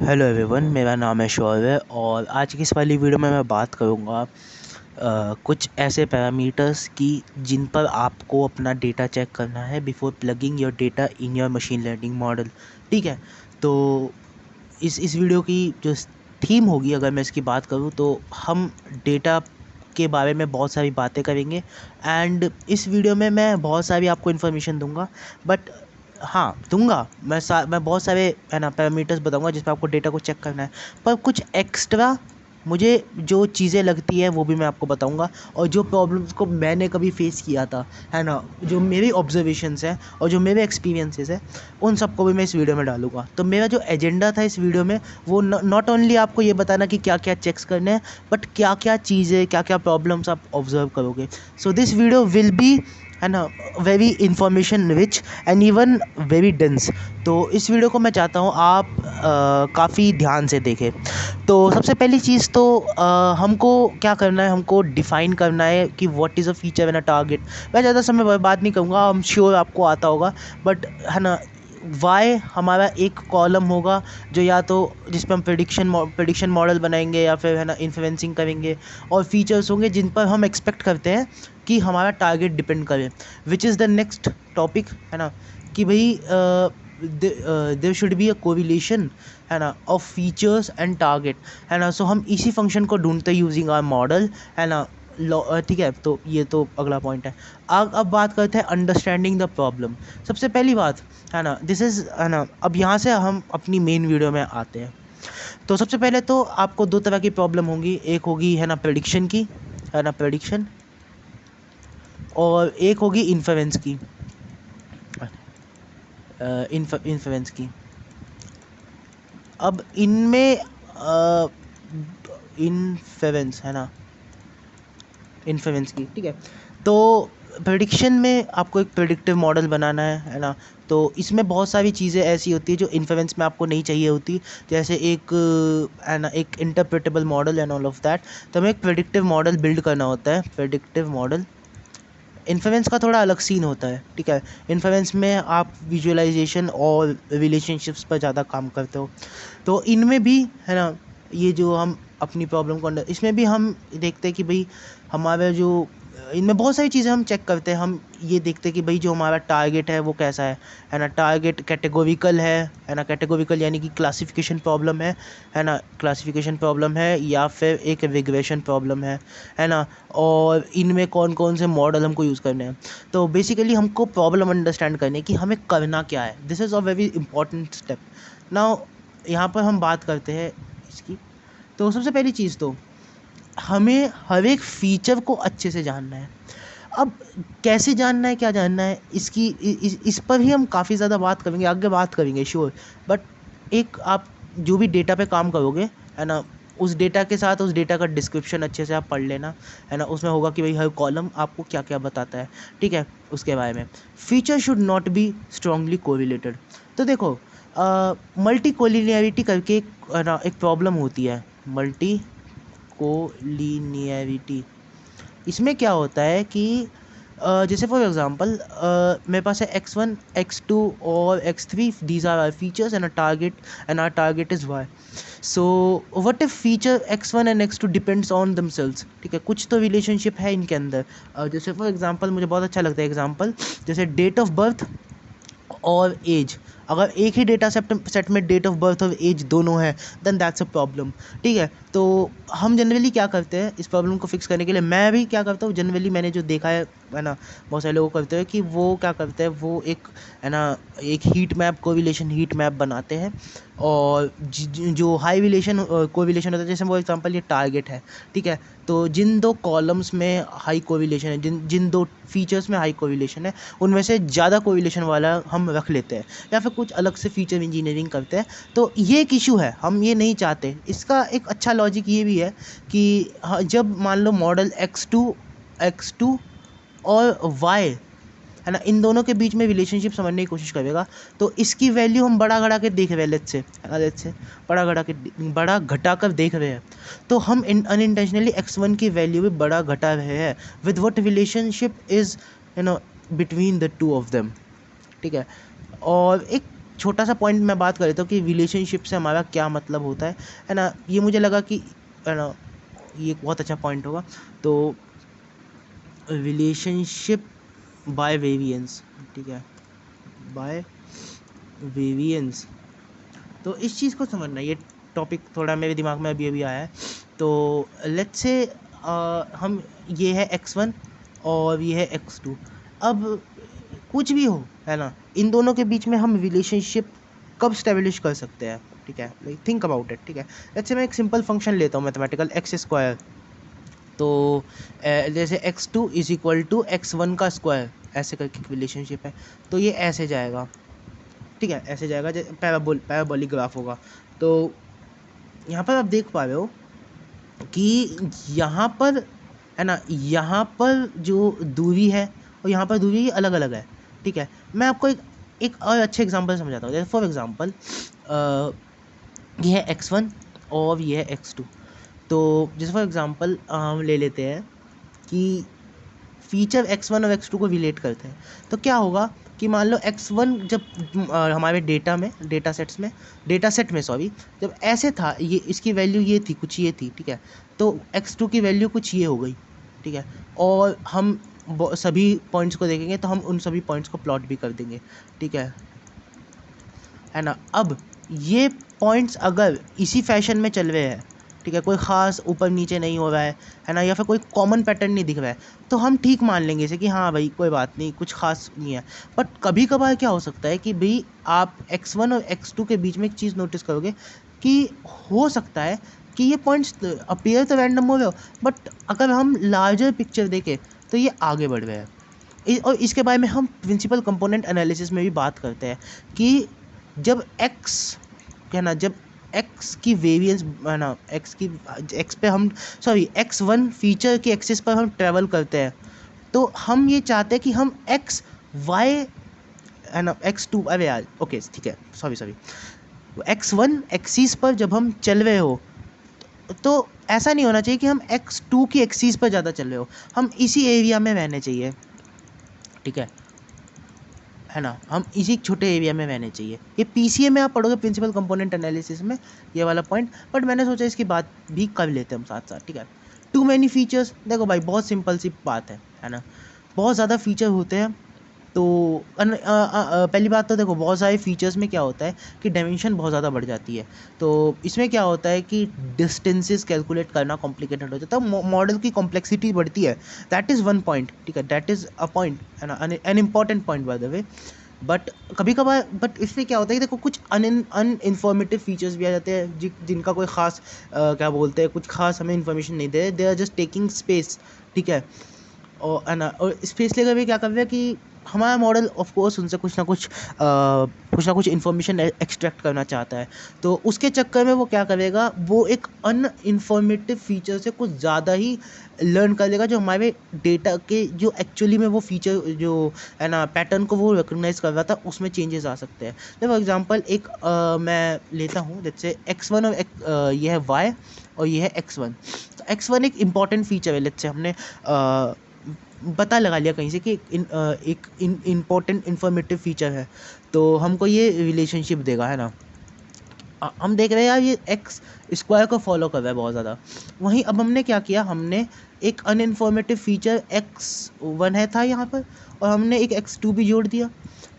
Hello everyone, मेरा नाम है शौर्य और आज की इस वाली वीडियो में मैं बात करूँगा कुछ ऐसे पैरामीटर्स की जिन पर आपको अपना डेटा चेक करना है before plugging your data in your machine learning model. ठीक है, तो इस वीडियो की जो थीम होगी, अगर मैं इसकी बात करूँ तो हम डेटा के बारे में बहुत सारी बातें करेंगे एंड इस वीडियो में मैं बहुत सारी आपको इन्फॉर्मेशन दूंगा। बट हाँ, दूंगा मैं बहुत सारे है ना पैरामीटर्स बताऊंगा जिस पर आपको डेटा को चेक करना है, पर कुछ एक्स्ट्रा मुझे जो चीज़ें लगती है वो भी मैं आपको बताऊंगा, और जो प्रॉब्लम्स को मैंने कभी फेस किया था, है ना, जो मेरी ऑब्जर्वेशंस हैं और जो मेरे एक्सपीरियंसेस हैं, उन सबको भी मैं इस वीडियो में डालूंगा। तो मेरा जो एजेंडा था इस वीडियो में वो नॉट ओनली आपको ये बताना कि क्या क्या चेक्स करने हैं, बट क्या क्या चीज़ें, क्या क्या प्रॉब्लम्स आप ऑब्जर्व करोगे। So this video will be, है ना, very information rich and even very dense. तो इस वीडियो को मैं चाहता हूँ आप काफ़ी ध्यान से देखें। तो सबसे पहली चीज़ तो हमको क्या करना है, हमको डिफ़ाइन करना है कि what is a feature and a target. मैं ज़्यादा समय बर्बाद नहीं करूँगा, आई एम श्योर आपको आता होगा, बट है ना, वाई हमारा एक कॉलम होगा जो या तो जिस पे हम प्रेडिक्शन मॉडल बनाएंगे या फिर है ना इन्फ्लुएंसिंग करेंगे, और फीचर्स होंगे जिन पर हम एक्सपेक्ट करते हैं कि हमारा टारगेट डिपेंड करे, which is the next topic, है ना, कि भाई there should be a correlation, है ना, ऑफ फीचर्स एंड टारगेट, है ना। सो हम इसी फंक्शन को ढूंढते यूजिंग आवर मॉडल, है ना। ठीक है, तो ये तो अगला पॉइंट है। अब बात करते हैं अंडरस्टैंडिंग द प्रॉब्लम। सबसे पहली बात, है ना, दिस इज़, है ना, अब यहाँ से हम अपनी मेन वीडियो में आते हैं। तो सबसे पहले तो आपको दो तरह की प्रॉब्लम होंगी, एक होगी, है ना, प्रेडिक्शन की, है ना, प्रेडिक्शन, और एक होगी इन्फ्लुएंस की, इन्फ्लुएंस की। अब इनमें इन्फ्लुएंस, है ना, इन्फ्लुएंस की, ठीक है। तो प्रेडिक्शन में आपको एक प्रेडिक्टिव मॉडल बनाना है ना। तो इसमें बहुत सारी चीज़ें ऐसी होती है जो इन्फ्लुएंस में आपको नहीं चाहिए होती, जैसे एक, है ना, एक interpretable model and all of that. तो हमें एक प्रेडिक्टिव मॉडल बिल्ड करना होता है, प्रेडिक्टिव मॉडल। इन्फ्लुएंस का थोड़ा अलग सीन होता है, ठीक है। इन्फ्लुएंस में आप विजुअलाइजेशन और रिलेशनशिप्स पर ज़्यादा काम करते हो। तो इनमें भी, है ना, ये जो हम अपनी प्रॉब्लम को इसमें भी हम देखते हैं कि भाई हमारा जो, इनमें बहुत सारी चीज़ें हम चेक करते हैं। हम ये देखते हैं कि भाई जो हमारा टारगेट है वो कैसा है ना। टारगेट कैटेगोरिकल है ना, कैटेगोरिकल यानी कि क्लासिफिकेशन प्रॉब्लम है ना, क्लासिफिकेशन प्रॉब्लम है या फिर एक रिग्रेशन प्रॉब्लम है ना। और इनमें कौन कौन से मॉडल हमको यूज़ करने हैं। तो बेसिकली हमको प्रॉब्लम अंडरस्टैंड करने की हमें करना क्या है, this is a very important step. Now यहाँ पर हम बात करते हैं इसकी। तो सबसे पहली चीज़ तो हमें हर एक फीचर को अच्छे से जानना है। अब कैसे जानना है, क्या जानना है, इसकी इस पर ही हम काफ़ी ज़्यादा बात करेंगे, आगे बात करेंगे, श्योर। बट एक, आप जो भी डेटा पे काम करोगे, है ना, उस डेटा के साथ उस डेटा का डिस्क्रिप्शन अच्छे से आप पढ़ लेना, है ना। उसमें होगा कि भाई हर कॉलम आपको क्या क्या बताता है, ठीक है, उसके बारे में। Feature should not B strongly correlated. तो देखो, मल्टी कोलिनियरिटी करके है ना एक प्रॉब्लम होती है, मल्टी कोलिनियरिटी। इसमें क्या होता है कि जैसे फॉर एग्जांपल मेरे पास है x1 x2 और x3, these are our features and a target, and our target is y। So what if feature x1 and x2 depends on themselves, ठीक है, कुछ तो रिलेशनशिप है इनके अंदर। जैसे फॉर एग्जांपल, मुझे बहुत अच्छा लगता है एग्जांपल, जैसे डेट ऑफ बर्थ और एज। अगर एक ही डेटा सेट में डेट ऑफ बर्थ और एज दोनों है, देन दैट्स अ प्रॉब्लम, ठीक है। तो हम जनरली क्या करते हैं इस प्रॉब्लम को फिक्स करने के लिए, मैं भी क्या करता हूँ जनरली, मैंने जो देखा है ना, बहुत सारे लोग करते हैं कि वो क्या करते हैं, वो एक, है ना, एक heat map, correlation heat map बनाते हैं। और जो हाई रिलेशन कोरिलेशन होता है, जैसे फॉर एग्जांपल ये टारगेट है, ठीक है। तो जिन दो कॉलम्स में हाई कोरिलेशन है, जिन जिन दो फीचर्स में हाई कोरिलेशन है, उनमें से ज़्यादा कोरिलेशन वाला हम रख लेते हैं, या फिर कुछ अलग से फीचर इंजीनियरिंग करते हैं। तो ये एक इशू है, हम ये नहीं चाहते। इसका एक अच्छा लॉजिक ये भी है कि जब मान लो मॉडल एक्स टू और वाई, है ना, इन दोनों के बीच में रिलेशनशिप समझने की कोशिश करेगा, तो इसकी वैल्यू हम बड़ा घटा के देख रहे हैं, लेट्स से बड़ा घटा कर देख रहे हैं। तो हम अनइंटेंशनली x1 की वैल्यू भी बड़ा घटा रहे हैं, with what relationship is, you know, between the two of them, ठीक है। और एक छोटा सा पॉइंट मैं बात कर लेता हूँ कि रिलेशनशिप से हमारा क्या मतलब होता है ना। ये मुझे लगा कि है ना ये एक बहुत अच्छा पॉइंट होगा। तो रिलेशनशिप बाय वेरिएंस, ठीक है, बाय वेरिएंस। तो इस चीज़ को समझना, ये टॉपिक थोड़ा मेरे दिमाग में अभी अभी आया है। तो लेट्स से हम, ये है x1 और ये है x2। अब कुछ भी हो, है ना, इन दोनों के बीच में हम रिलेशनशिप कब स्टेब्लिश कर सकते हैं, ठीक है, लाइक थिंक अबाउट इट, ठीक है। लेट्स से मैं एक सिंपल फंक्शन लेता हूँ मैथमेटिकल, एक्स स्क्वायर। तो जैसे x2 is equal to x1 का स्क्वायर, ऐसे करके रिलेशनशिप है। तो ये ऐसे जाएगा, ठीक है, ऐसे जाएगा, पैराबोलिक ग्राफ होगा। तो यहाँ पर आप देख पा रहे हो कि यहाँ पर, है ना, यहाँ पर जो दूरी है और यहाँ पर दूरी अलग अलग है, ठीक है। मैं आपको एक और अच्छे एग्जांपल समझाता हूँ। जैसे फॉर एग्जांपल ये है x1 और ये है x2। तो जैसे फॉर एग्जांपल हम ले लेते हैं कि फीचर x1 और x2 को रिलेट करते हैं। तो क्या होगा कि मान लो x1 जब हमारे डेटा सेट में सॉरी, जब ऐसे था, ये इसकी वैल्यू ये थी, कुछ ये थी, ठीक है। तो x2 की वैल्यू कुछ ये हो गई, ठीक है। और हम सभी पॉइंट्स को देखेंगे तो हम उन सभी पॉइंट्स को प्लॉट भी कर देंगे, ठीक है ना। अब ये पॉइंट्स अगर इसी फैशन में चल रहे हैं, ठीक है, कोई ख़ास ऊपर नीचे नहीं हो रहा है ना, या फिर कोई कॉमन पैटर्न नहीं दिख रहा है, तो हम ठीक मान लेंगे इसे कि हाँ भाई कोई बात नहीं, कुछ खास नहीं है। बट कभी कभार क्या हो सकता है कि भाई आप x1 और x2 के बीच में एक चीज़ नोटिस करोगे कि हो सकता है कि ये पॉइंट्स अपीयर तो रैंडम हो रहे हो, बट अगर हम लार्जर पिक्चर देखें तो ये आगे बढ़ रहे हैं। और इसके बारे में हम प्रिंसिपल कंपोनेंट एनालिसिस में भी बात करते हैं कि जब x, है ना, जब x की वेरिएंस, है ना, x पे हम x1 फीचर के एक्सिस पर हम ट्रेवल करते हैं, तो हम ये चाहते हैं कि हम x y, है ना, x2, अरे यार ओके ठीक है, सॉरी x1 एक्सिस पर जब हम चल रहे हो, तो ऐसा नहीं होना चाहिए कि हम x2 की एक्सिस पर ज़्यादा चल रहे हो, हम इसी एरिया में रहने चाहिए, ठीक है ना, हम इसी छोटे एरिया में रहने चाहिए। ये पीसीए में आप पढ़ोगे, प्रिंसिपल कंपोनेंट एनालिसिस में, ये वाला पॉइंट। बट मैंने सोचा इसकी बात भी कर लेते हैं हम साथ साथ, ठीक है। टू मैनी फीचर्स, देखो भाई बहुत सिंपल सी बात है ना, बहुत ज़्यादा फीचर होते हैं। तो पहली बात तो देखो, बहुत सारे फीचर्स में क्या होता है कि डायमेंशन बहुत ज़्यादा बढ़ जाती है। तो इसमें क्या होता है कि डिस्टेंसेस कैलकुलेट करना कॉम्प्लिकेटेड हो जाता है, मॉडल की कॉम्प्लेक्सिटी बढ़ती है। दैट इज़ वन पॉइंट, ठीक है, दैट इज़ अ पॉइंट, है ना, an important point by the way. But कभी कभार, बट इससे क्या होता है कि देखो कुछ अनइन्फॉर्मेटिव फीचर्स भी आ जाते हैं जिनका कोई ख़ास क्या बोलते हैं, कुछ खास हमें इन्फॉर्मेशन नहीं दे, they are just taking space, ठीक है। और है ना, और स्पेस लेकर भी क्या कर रहे हैं कि हमारा मॉडल ऑफ कोर्स उनसे कुछ ना कुछ इन्फॉर्मेशन एक्सट्रैक्ट करना चाहता है। तो उसके चक्कर में वो क्या करेगा, वो एक अनइन्फॉर्मेटिव फीचर से कुछ ज़्यादा ही लर्न कर लेगा, जो हमारे डेटा के जो एक्चुअली में वो फीचर जो है ना पैटर्न को वो रिकग्नाइज कर रहा था, उसमें चेंजेस आ सकते हैं। फॉर एग्जांपल एक मैं लेता हूँ, जैसे x1 और ये है y और ये है x1। तो x1 एक इम्पॉर्टेंट फीचर है, लेट्स से हमने पता लगा लिया कहीं से कि एक इम्पॉर्टेंट इन्फॉर्मेटिव फीचर है, तो हमको ये रिलेशनशिप देगा, है ना। हम देख रहे हैं यार ये एक्स स्क्वायर को फॉलो कर रहा है बहुत ज़्यादा। वहीं अब हमने क्या किया, हमने एक अनइन्फॉर्मेटिव फीचर x1 है था यहाँ पर, और हमने एक x2 भी जोड़ दिया,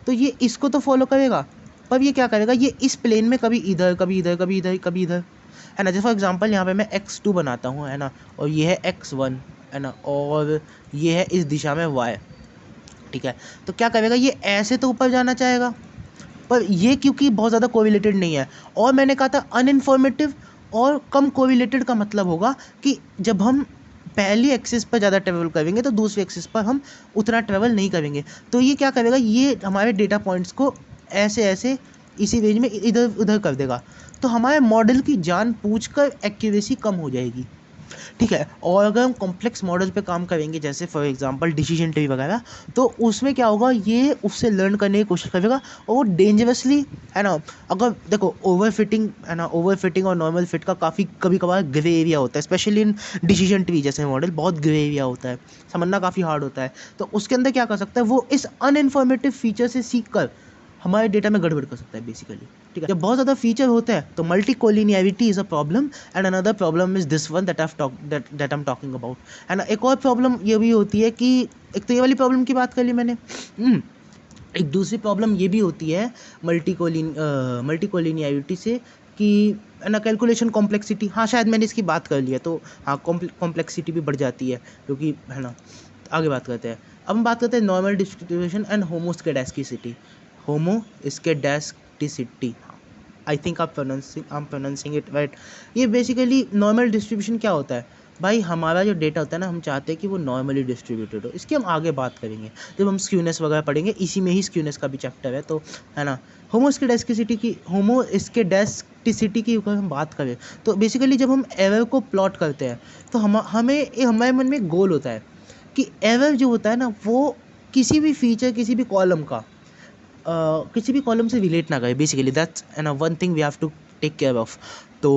तो ये इसको तो फॉलो करेगा, पर ये क्या करेगा, ये इस प्लेन में कभी इधर कभी इधर कभी इधर कभी इधर, है ना। जैसे फॉर एग्जांपल यहाँ पे मैं x2 बनाता हूँ, है ना, और ये है x1, है ना, और ये है इस दिशा में y, ठीक है। तो क्या करेगा, ये ऐसे तो ऊपर जाना चाहेगा, पर ये क्योंकि बहुत ज़्यादा कोरिलेटेड नहीं है, और मैंने कहा था अनइन्फॉर्मेटिव और कम कोरिलेटेड का मतलब होगा कि जब हम पहली एक्सिस पर ज़्यादा ट्रेवल करेंगे तो दूसरी एक्सिस पर हम उतना ट्रेवल नहीं करेंगे। तो ये क्या करेगा, ये हमारे डेटा पॉइंट्स को ऐसे ऐसे इसी रेंज में इधर उधर कर देगा, तो हमारे मॉडल की जान पूछकर एक्यूरेसी कम हो जाएगी, ठीक है। और अगर हम कॉम्प्लेक्स मॉडल पे काम करेंगे, जैसे फॉर एग्जांपल डिसीजन ट्री वगैरह, तो उसमें क्या होगा, ये उससे लर्न करने की कोशिश करेगा, और वो डेंजरसली, है ना, अगर देखो ओवर फिटिंग, है ना, ओवर फिटिंग और नॉर्मल फिट का काफ़ी कभी कभार ग्रे एरिया होता है, स्पेशली इन डिसीजन ट्री जैसे मॉडल बहुत ग्रे एरिया होता है, समझना काफ़ी हार्ड होता है। तो उसके अंदर क्या कर सकता है, वो इस अनइन्फॉर्मेटिव फीचर से सीख कर हमारे डेटा में गड़बड़ कर सकता है बेसिकली, ठीक है। जब बहुत ज़्यादा फीचर होते हैं तो multi collinearity is a problem, and another problem is this one that I am talking about. And एक और प्रॉब्लम ये भी होती है कि एक तो ये वाली प्रॉब्लम की बात कर ली मैंने, एक दूसरी प्रॉब्लम ये भी होती है मल्टी कोलिनियरिटी से कि है ना कैलकुलेशन कॉम्प्लेक्सिटी, हाँ शायद मैंने इसकी बात कर ली है, तो हाँ कॉम्प्लेक्सिटी भी बढ़ जाती है क्योंकि है ना। आगे बात करते हैं, अब हम बात करते हैं normal distribution and homoscedasticity. Homoscedasticity, I think आप प्रोनाउंसिंग इट राइट। ये बेसिकली नॉर्मल डिस्ट्रीब्यूशन क्या होता है भाई, हमारा जो डेटा होता है ना, हम चाहते हैं कि वो नॉर्मली डिस्ट्रीब्यूटेड हो। इसकी हम आगे बात करेंगे जब हम स्क्यूनेस वगैरह पढ़ेंगे, इसी में ही स्क्यूनेस का भी चैप्टर है, तो है ना। होमोस्केडास्टिसिटी की ऊपर हम बात करें तो बेसिकली जब हम एरर को प्लॉट करते हैं तो हमारे मन में गोल होता है कि एरर जो होता है ना वो किसी भी फीचर, किसी भी कॉलम का किसी भी कॉलम से रिलेट ना करे basically, that's an one thing we have to take care of. तो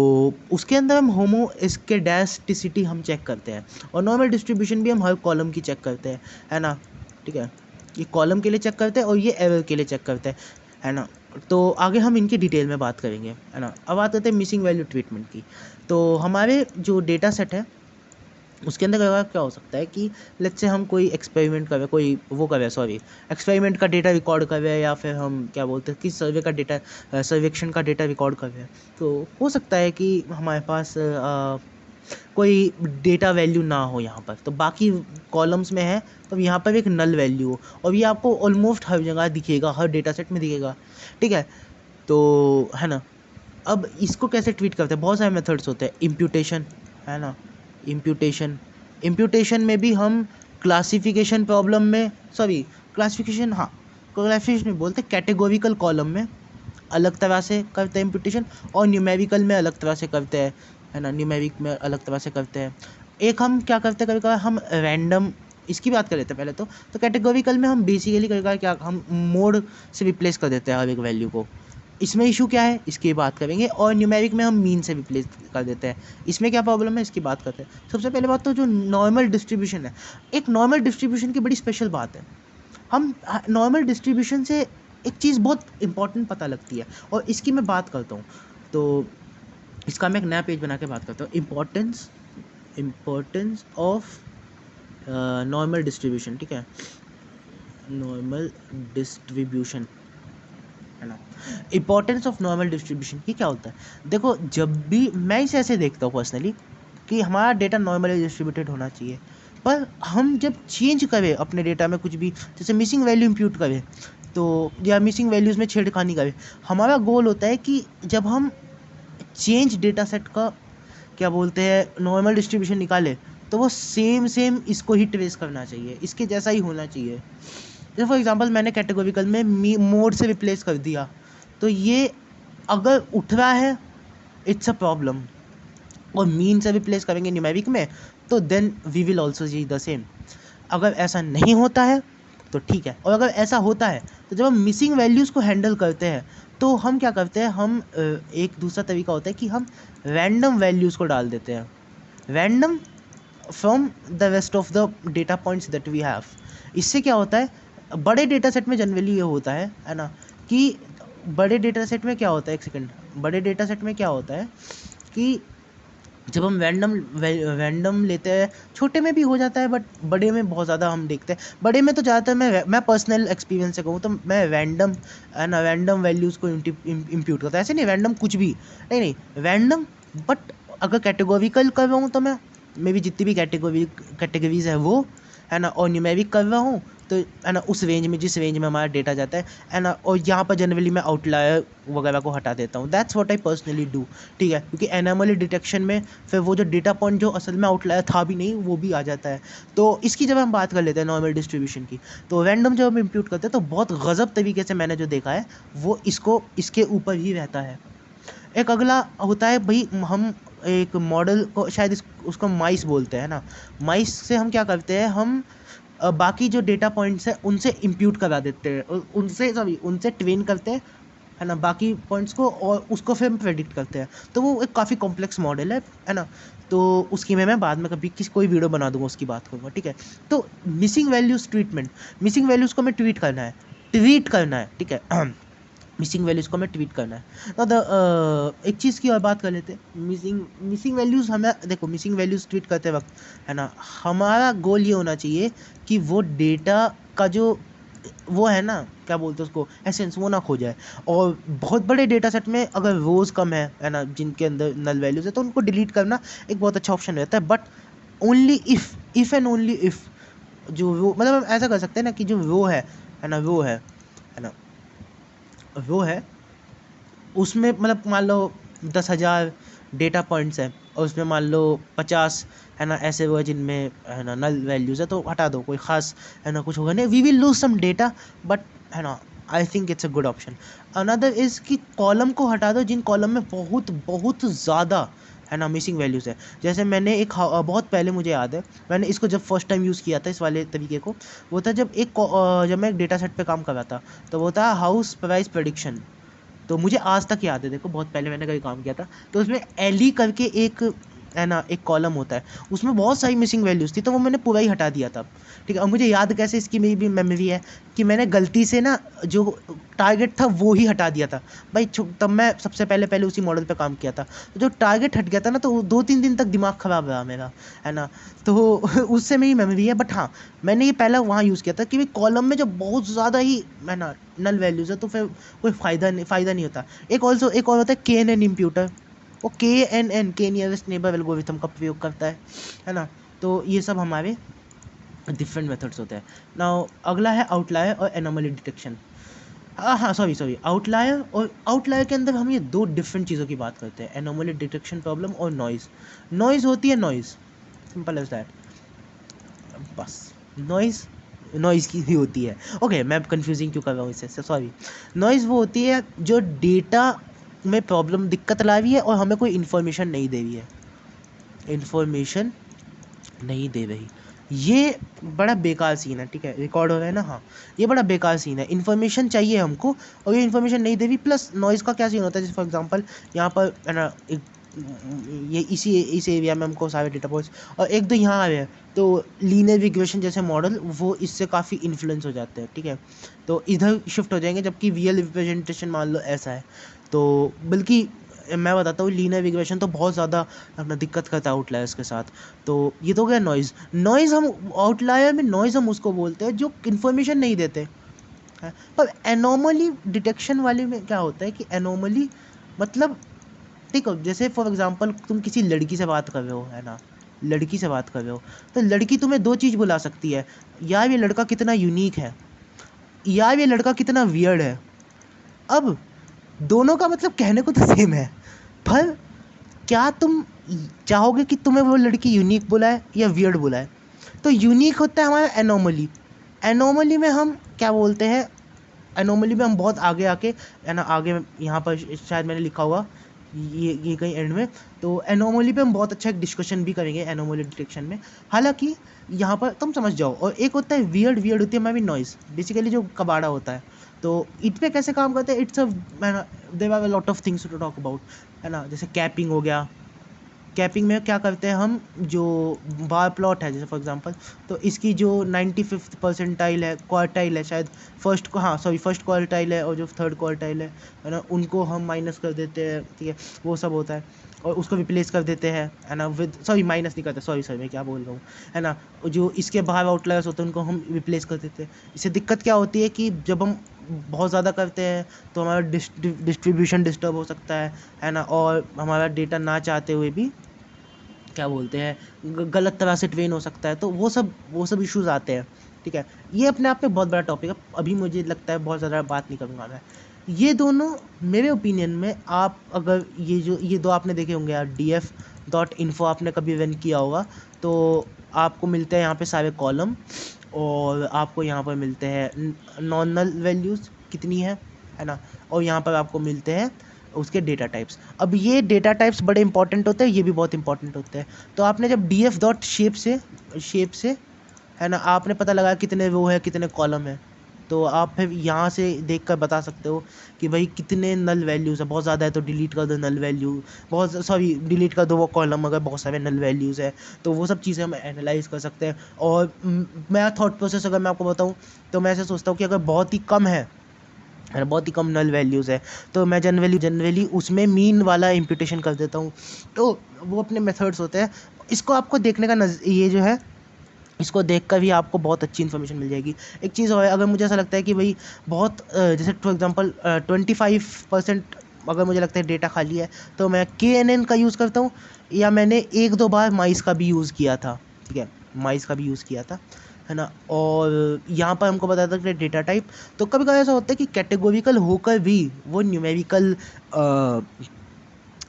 उसके अंदर हम होमोस्केडास्टिसिटी हम चेक करते हैं, और नॉर्मल डिस्ट्रीब्यूशन भी हम हर कॉलम की चेक करते हैं, है ना, ठीक है। ये कॉलम के लिए चेक करते हैं और ये एरर के लिए चेक करते हैं, है ना। तो आगे हम इनकी डिटेल में बात करेंगे, है ना। अब बात करते हैं मिसिंग वैल्यू ट्रीटमेंट की। तो हमारे जो डेटा सेट है उसके अंदर क्या हो सकता है कि लेट्स से हम कोई एक्सपेरिमेंट कर रहे, कोई वो कर रहे, सॉरी एक्सपेरिमेंट का डेटा रिकॉर्ड कर रहे हैं, या फिर हम क्या बोलते हैं कि सर्वे का डेटा, सर्वेक्षण का डेटा रिकॉर्ड कर रहे हैं। तो हो सकता है कि हमारे पास कोई डेटा वैल्यू ना हो यहाँ पर, तो बाकी कॉलम्स में है तो यहाँ पर एक नल वैल्यू हो, और ये आपको ऑलमोस्ट हर जगह दिखेगा, हर डेटा सेट में दिखेगा, ठीक है। तो है ना, अब इसको कैसे ट्रीट करते हैं, बहुत सारे मेथड्स होते हैं। इम्प्यूटेशन, है ना, इम्प्यूटेशन में भी हम क्लासिफिकेशन प्रॉब्लम में, सॉरी क्लासिफिकेशन, हाँ क्लासिफिकेशन में बोलते हैं, कैटेगोरिकल कॉलम में अलग तरह से करते हैं इम्प्यूटेशन, और न्यूमेरिकल में अलग तरह से करते हैं, है ना, न्यूमेरिक में अलग तरह से करते हैं। एक हम क्या करते हैं, कभी कभार हम रैंडम, इसकी बात कर लेते हैं पहले तो कैटेगोरिकल में हम बेसिकली कभी कभार क्या, हम मोड से रिप्लेस कर देते हैं हर एक वैल्यू को। इसमें इशू क्या है इसकी बात करेंगे, और न्यूमेरिक में हम मीन से रिप्लेस कर देते हैं, इसमें क्या प्रॉब्लम है इसकी बात करते हैं। सबसे पहले बात तो जो नॉर्मल डिस्ट्रीब्यूशन है, एक नॉर्मल डिस्ट्रीब्यूशन की बड़ी स्पेशल बात है। हम नॉर्मल डिस्ट्रीब्यूशन से एक चीज़ बहुत इंपॉर्टेंट पता लगती है, और इसकी मैं बात करता हूँ। तो इसका मैं एक नया पेज बना के बात करता हूँ, इम्पोर्टेंस ऑफ नॉर्मल डिस्ट्रीब्यूशन, ठीक है, नॉर्मल डिस्ट्रीब्यूशन, है ना। इंपॉर्टेंस ऑफ नॉर्मल डिस्ट्रीब्यूशन की क्या होता है, देखो जब भी मैं इसे ऐसे देखता हूँ पर्सनली कि हमारा डेटा नॉर्मली डिस्ट्रीब्यूटेड होना चाहिए, पर हम जब चेंज करें अपने डेटा में कुछ भी, जैसे मिसिंग वैल्यू इंप्यूट करें तो, या मिसिंग वैल्यूज़ में छेड़खानी करें, हमारा गोल होता है कि जब हम चेंज डेटा सेट का क्या बोलते हैं नॉर्मल डिस्ट्रीब्यूशन निकाले तो वो सेम इसको ही ट्रेस करना चाहिए, इसके जैसा ही होना चाहिए। जैसे फॉर एग्जांपल मैंने कैटेगोरिकल में मोड से रिप्लेस कर दिया, तो ये अगर उठ रहा है इट्स अ प्रॉब्लम, और मीन से रिप्लेस करेंगे न्यूमेरिक में तो then we will also see the same. अगर ऐसा नहीं होता है तो ठीक है, और अगर ऐसा होता है तो जब हम मिसिंग वैल्यूज़ को हैंडल करते हैं तो हम क्या करते हैं, हम एक दूसरा तरीका होता है कि हम रैंडम वैल्यूज़ को डाल देते हैं, random from the rest of the data points that we have. इससे क्या होता है, बड़े डेटा सेट में जनरली ये होता है ना, कि बड़े डेटा सेट में क्या होता है, एक सेकंड, बड़े डेटा सेट में क्या होता है कि जब हम रैंडम लेते हैं, छोटे में भी हो जाता है बट बड़े में बहुत ज़्यादा हम देखते हैं। बड़े में तो ज़्यादातर मैं पर्सनल एक्सपीरियंस से कहूँ तो मैं रैंडम, है ना, रैंडम वैल्यूज़ को इम्प्यूट करता है, ऐसे नहीं रैंडम कुछ भी नहीं रैंडम, बट अगर कैटेगोरिकल कर रहा हूँ तो मैं भी जितनी भी कैटेगरीज है वो, है ना, और न्यूमेरिक कर रहा हूँ तो, है ना, उस रेंज में जिस रेंज में हमारा डेटा जाता है ना, और यहाँ पर जनरली मैं आउटलायर वगैरह को हटा देता हूँ, that's what I personally do, ठीक है, क्योंकि एनोमली डिटेक्शन में फिर वो जो डेटा पॉइंट जो असल में आउटलायर था भी नहीं वो भी आ जाता है। तो इसकी जब हम बात कर लेते हैं नॉर्मल डिस्ट्रीब्यूशन की, तो रैंडम जब हम इम्प्यूट करते हैं तो बहुत गज़ब तरीके से मैंने जो देखा है वो इसके ऊपर ही रहता है। एक अगला होता है भाई, हम एक मॉडल को शायद उसको माइस बोलते हैं ना, माइस से हम क्या करते हैं, हम बाकी जो डेटा पॉइंट्स है उनसे इम्प्यूट करा देते हैं, उनसे ट्रेन करते हैं, है ना, बाकी पॉइंट्स को, और उसको फिर हम प्रेडिक्ट करते हैं। तो वो एक काफ़ी कॉम्प्लेक्स मॉडल है ना, तो उसकी मैं बाद में कभी कोई वीडियो बना दूंगा, उसकी बात करूँगा, ठीक है। तो missing values treatment, missing values को हमें ट्रीट करना है, ठीक है। मिसिंग वैल्यूज़ को हमें ट्वीट करना है। तो एक चीज़ की और बात कर लेते हैं, मिसिंग वैल्यूज़। हमें देखो, मिसिंग वैल्यूज़ ट्वीट करते वक्त, है ना, हमारा गोल ये होना चाहिए कि वो डेटा का जो वो है ना, क्या बोलते हैं उसको, एसेंस, वो ना खो जाए। और बहुत बड़े डेटा सेट में अगर रोज़ कम है ना, जिनके अंदर नल वैल्यूज़ है, तो उनको डिलीट करना एक बहुत अच्छा ऑप्शन रहता है। But only if and only if जो वो, मतलब हम ऐसा कर सकते हैं ना कि जो वो है ना, वो है ना, वो है उसमें, मतलब मान लो 10,000 डेटा पॉइंट्स हैं और उसमें मान लो 50, है ना, ऐसे वो है जिनमें, है ना, नल वैल्यूज़ है, तो हटा दो, कोई ख़ास, है ना, कुछ होगा नहीं, we will lose some data, but, है ना, I think it's a good option. Another is कि कॉलम को हटा दो जिन कॉलम में बहुत बहुत ज़्यादा, है ना, मिसिंग वैल्यूज़ है। जैसे मैंने बहुत पहले, मुझे याद है, मैंने इसको जब फर्स्ट टाइम यूज़ किया था इस वाले तरीके को, वो था जब मैं एक डेटा सेट पे काम कर रहा था, तो वो था हाउस प्राइस प्रेडिक्शन। तो मुझे आज तक याद है, देखो बहुत पहले मैंने कभी काम किया था, तो उसमें एली करके एक, है ना, एक कॉलम होता है, उसमें बहुत सारी मिसिंग वैल्यूज़ थी, तो वो मैंने पूरा ही हटा दिया था। ठीक है, और मुझे याद कैसे, इसकी मेरी भी मेमोरी है कि मैंने गलती से ना जो टारगेट था वो ही हटा दिया था भाई। तब मैं सबसे पहले पहले उसी मॉडल पे काम किया था, तो जो टारगेट हट गया था ना, तो 2-3 दिन तक दिमाग ख़राब रहा मेरा, है ना। तो उससे मेरी मेमोरी है। बट हाँ, मैंने ये पहला वहाँ यूज़ किया था कि कॉलम में जब बहुत ज़्यादा ही, है ना, नल वैल्यूज़ है, तो फिर कोई फ़ायदा नहीं होता। एक और होता है KNN इम्प्यूटर। वो के नियरेस्ट नेबर एल्गोरिथम का प्रयोग करता है ना। तो ये सब हमारे डिफरेंट मेथड्स होते हैं। नाउ अगला है आउटलायर और एनोमली डिटेक्शन। हाँ, सॉरी, आउटलायर के अंदर हम ये दो डिफरेंट चीज़ों की बात करते हैं, एनोमली डिटेक्शन प्रॉब्लम और नॉइज़। नॉइज़ होती है नॉइज़, सिंपल एज दैट, बस। नॉइज़ नॉइज़ की ही होती है। ओके, मैं कंफ्यूजिंग क्यों कर रहा हूँ इससे, सॉरी। नॉइज़ वो होती है जो डेटा में प्रॉब्लम, दिक्कत ला रही है और हमें कोई इन्फॉर्मेशन नहीं दे रही है, इन्फॉर्मेशन नहीं दे रही। ये बड़ा बेकार सीन है, ठीक है, रिकॉर्ड हो रहा है ना, हाँ। ये बड़ा बेकार सीन है, इन्फॉर्मेशन चाहिए हमको और ये इन्फॉर्मेशन नहीं दे रही। प्लस नॉइज़ का क्या सीन होता है, जैसे फॉर एग्जांपल यहाँ पर, है ना, एक, ये इस एरिया में हमको सारे डेटा पॉइंट्स और एक दो यहाँ आ रहे हैं, तो लीनियर रिग्रेशन जैसे मॉडल वो इससे काफ़ी इन्फ्लुएंस हो जाते हैं, ठीक है, तो इधर शिफ्ट हो जाएंगे, जबकि रियल रिप्रेजेंटेशन मान लो ऐसा है। तो बल्कि मैं बताता हूँ, लीनियर रिग्रेशन तो बहुत ज़्यादा अपना दिक्कत करता है आउटलायर्स के साथ। तो ये तो हो गया नॉइज़ हम आउटलायर में, नॉइज़ हम उसको बोलते हैं जो इन्फॉर्मेशन नहीं देते हैं। पर एनोमली डिटेक्शन वाले में क्या होता है कि एनोमली मतलब, ठीक है, जैसे फॉर एग्जांपल तुम किसी लड़की से बात कर रहे हो, है ना, लड़की से बात कर रहे हो, तो लड़की तुम्हें दो चीज़ बुला सकती है, यार ये लड़का कितना यूनिक है, यार ये लड़का कितना वियर्ड है। अब दोनों का मतलब कहने को तो सेम है, पर क्या तुम चाहोगे कि तुम्हें वो लड़की यूनिक बुलाए या वियर्ड बुलाए? तो यूनिक होता है हमारा एनोमली। एनोमली में हम क्या बोलते हैं, एनोमली में हम बहुत आगे आके, है ना, आगे यहाँ पर शायद मैंने लिखा हुआ, ये कहीं एंड में, तो एनोमली पे हम बहुत अच्छा एक डिस्कशन भी करेंगे एनोमली डिटेक्शन में। हालांकि यहाँ पर तुम समझ जाओ। और एक होता है वियर्ड होती है हमारी नॉइज़, बेसिकली जो कबाड़ा होता है। तो इत पे कैसे काम करते हैं, it's a, there are a lot of things to talk about, है ना। जैसे कैपिंग हो गया, कैपिंग में क्या करते हैं हम, जो बार प्लॉट है जैसे फॉर एग्जांपल, तो इसकी जो 95th परसेंटाइल है, क्वार्टाइल है शायद, फर्स्ट क्वार्टाइल है और जो थर्ड क्वार्टाइल है ना, उनको हम माइनस कर देते हैं, ठीक है, वो सब होता है। और उसको रिप्लेस कर देते हैं, है ना, विद, सॉरी माइनस नहीं करते, सॉरी मैं क्या बोल रहा हूँ, है ना। जो इसके बाहर आउटलायर्स होते हैं उनको हम रिप्लेस कर देते हैं। इससे दिक्कत क्या होती है कि जब हम बहुत ज़्यादा करते हैं तो हमारा डिस्ट्रीब्यूशन डिस्टर्ब हो सकता है ना, और हमारा डेटा ना चाहते हुए भी, क्या बोलते हैं, गलत तरह से ट्रेन हो सकता है। तो वो सब इश्यूज आते हैं, ठीक है। ये अपने आप में बहुत बड़ा टॉपिक है, अभी मुझे लगता है बहुत ज़्यादा बात नहीं करूँगा मैं। ये दोनों मेरे ओपिनियन में, आप अगर ये दो आपने देखे होंगे यार, df.info आपने कभी रन किया होगा, तो आपको मिलते हैं यहाँ पे सारे कॉलम, और आपको यहाँ पर मिलते हैं नॉर्मल वैल्यूज़ कितनी है ना, और यहाँ पर आपको मिलते हैं उसके डेटा टाइप्स। अब ये डेटा टाइप्स बड़े इंपॉर्टेंट होते हैं, ये भी बहुत इंपॉर्टेंट होते हैं। तो आपने जब df.shape से, है ना, आपने पता लगा कितने रो है कितने कॉलम है, तो आप फिर यहाँ से देख कर बता सकते हो कि भाई कितने नल वैल्यूज़ है, बहुत ज़्यादा है तो डिलीट कर दो नल वैल्यू, डिलीट कर दो वो कॉलम अगर बहुत सारे नल वैल्यूज़ है। तो वो सब चीज़ें हम एनालाइज कर सकते हैं। और मेरा थॉट प्रोसेस अगर मैं आपको बताऊँ, तो मैं ऐसे सोचता हूँ कि अगर बहुत ही कम है है ना, बहुत ही कम नल वैल्यूज़ है। तो मैं जनरली उसमें मीन वाला इम्प्यूटेशन कर देता हूँ। तो वो अपने मेथड्स होते हैं। इसको आपको देखने का ये जो है, इसको देख कर भी आपको बहुत अच्छी इन्फॉर्मेशन मिल जाएगी। एक चीज़ और है, अगर मुझे ऐसा लगता है कि भाई बहुत जैसे फॉर एग्जांपल 25% अगर मुझे लगता है डेटा खाली है, तो मैं KNN का यूज़ करता हूँ, या मैंने एक दो बार माइस का भी यूज़ किया था। ठीक है, माइस का भी यूज़ किया था, है ना। और यहाँ पर हमको बताया था कि डेटा टाइप, तो कभी कभी ऐसा होता है कि कैटेगोरिकल होकर भी वो न्यूमेरिकल,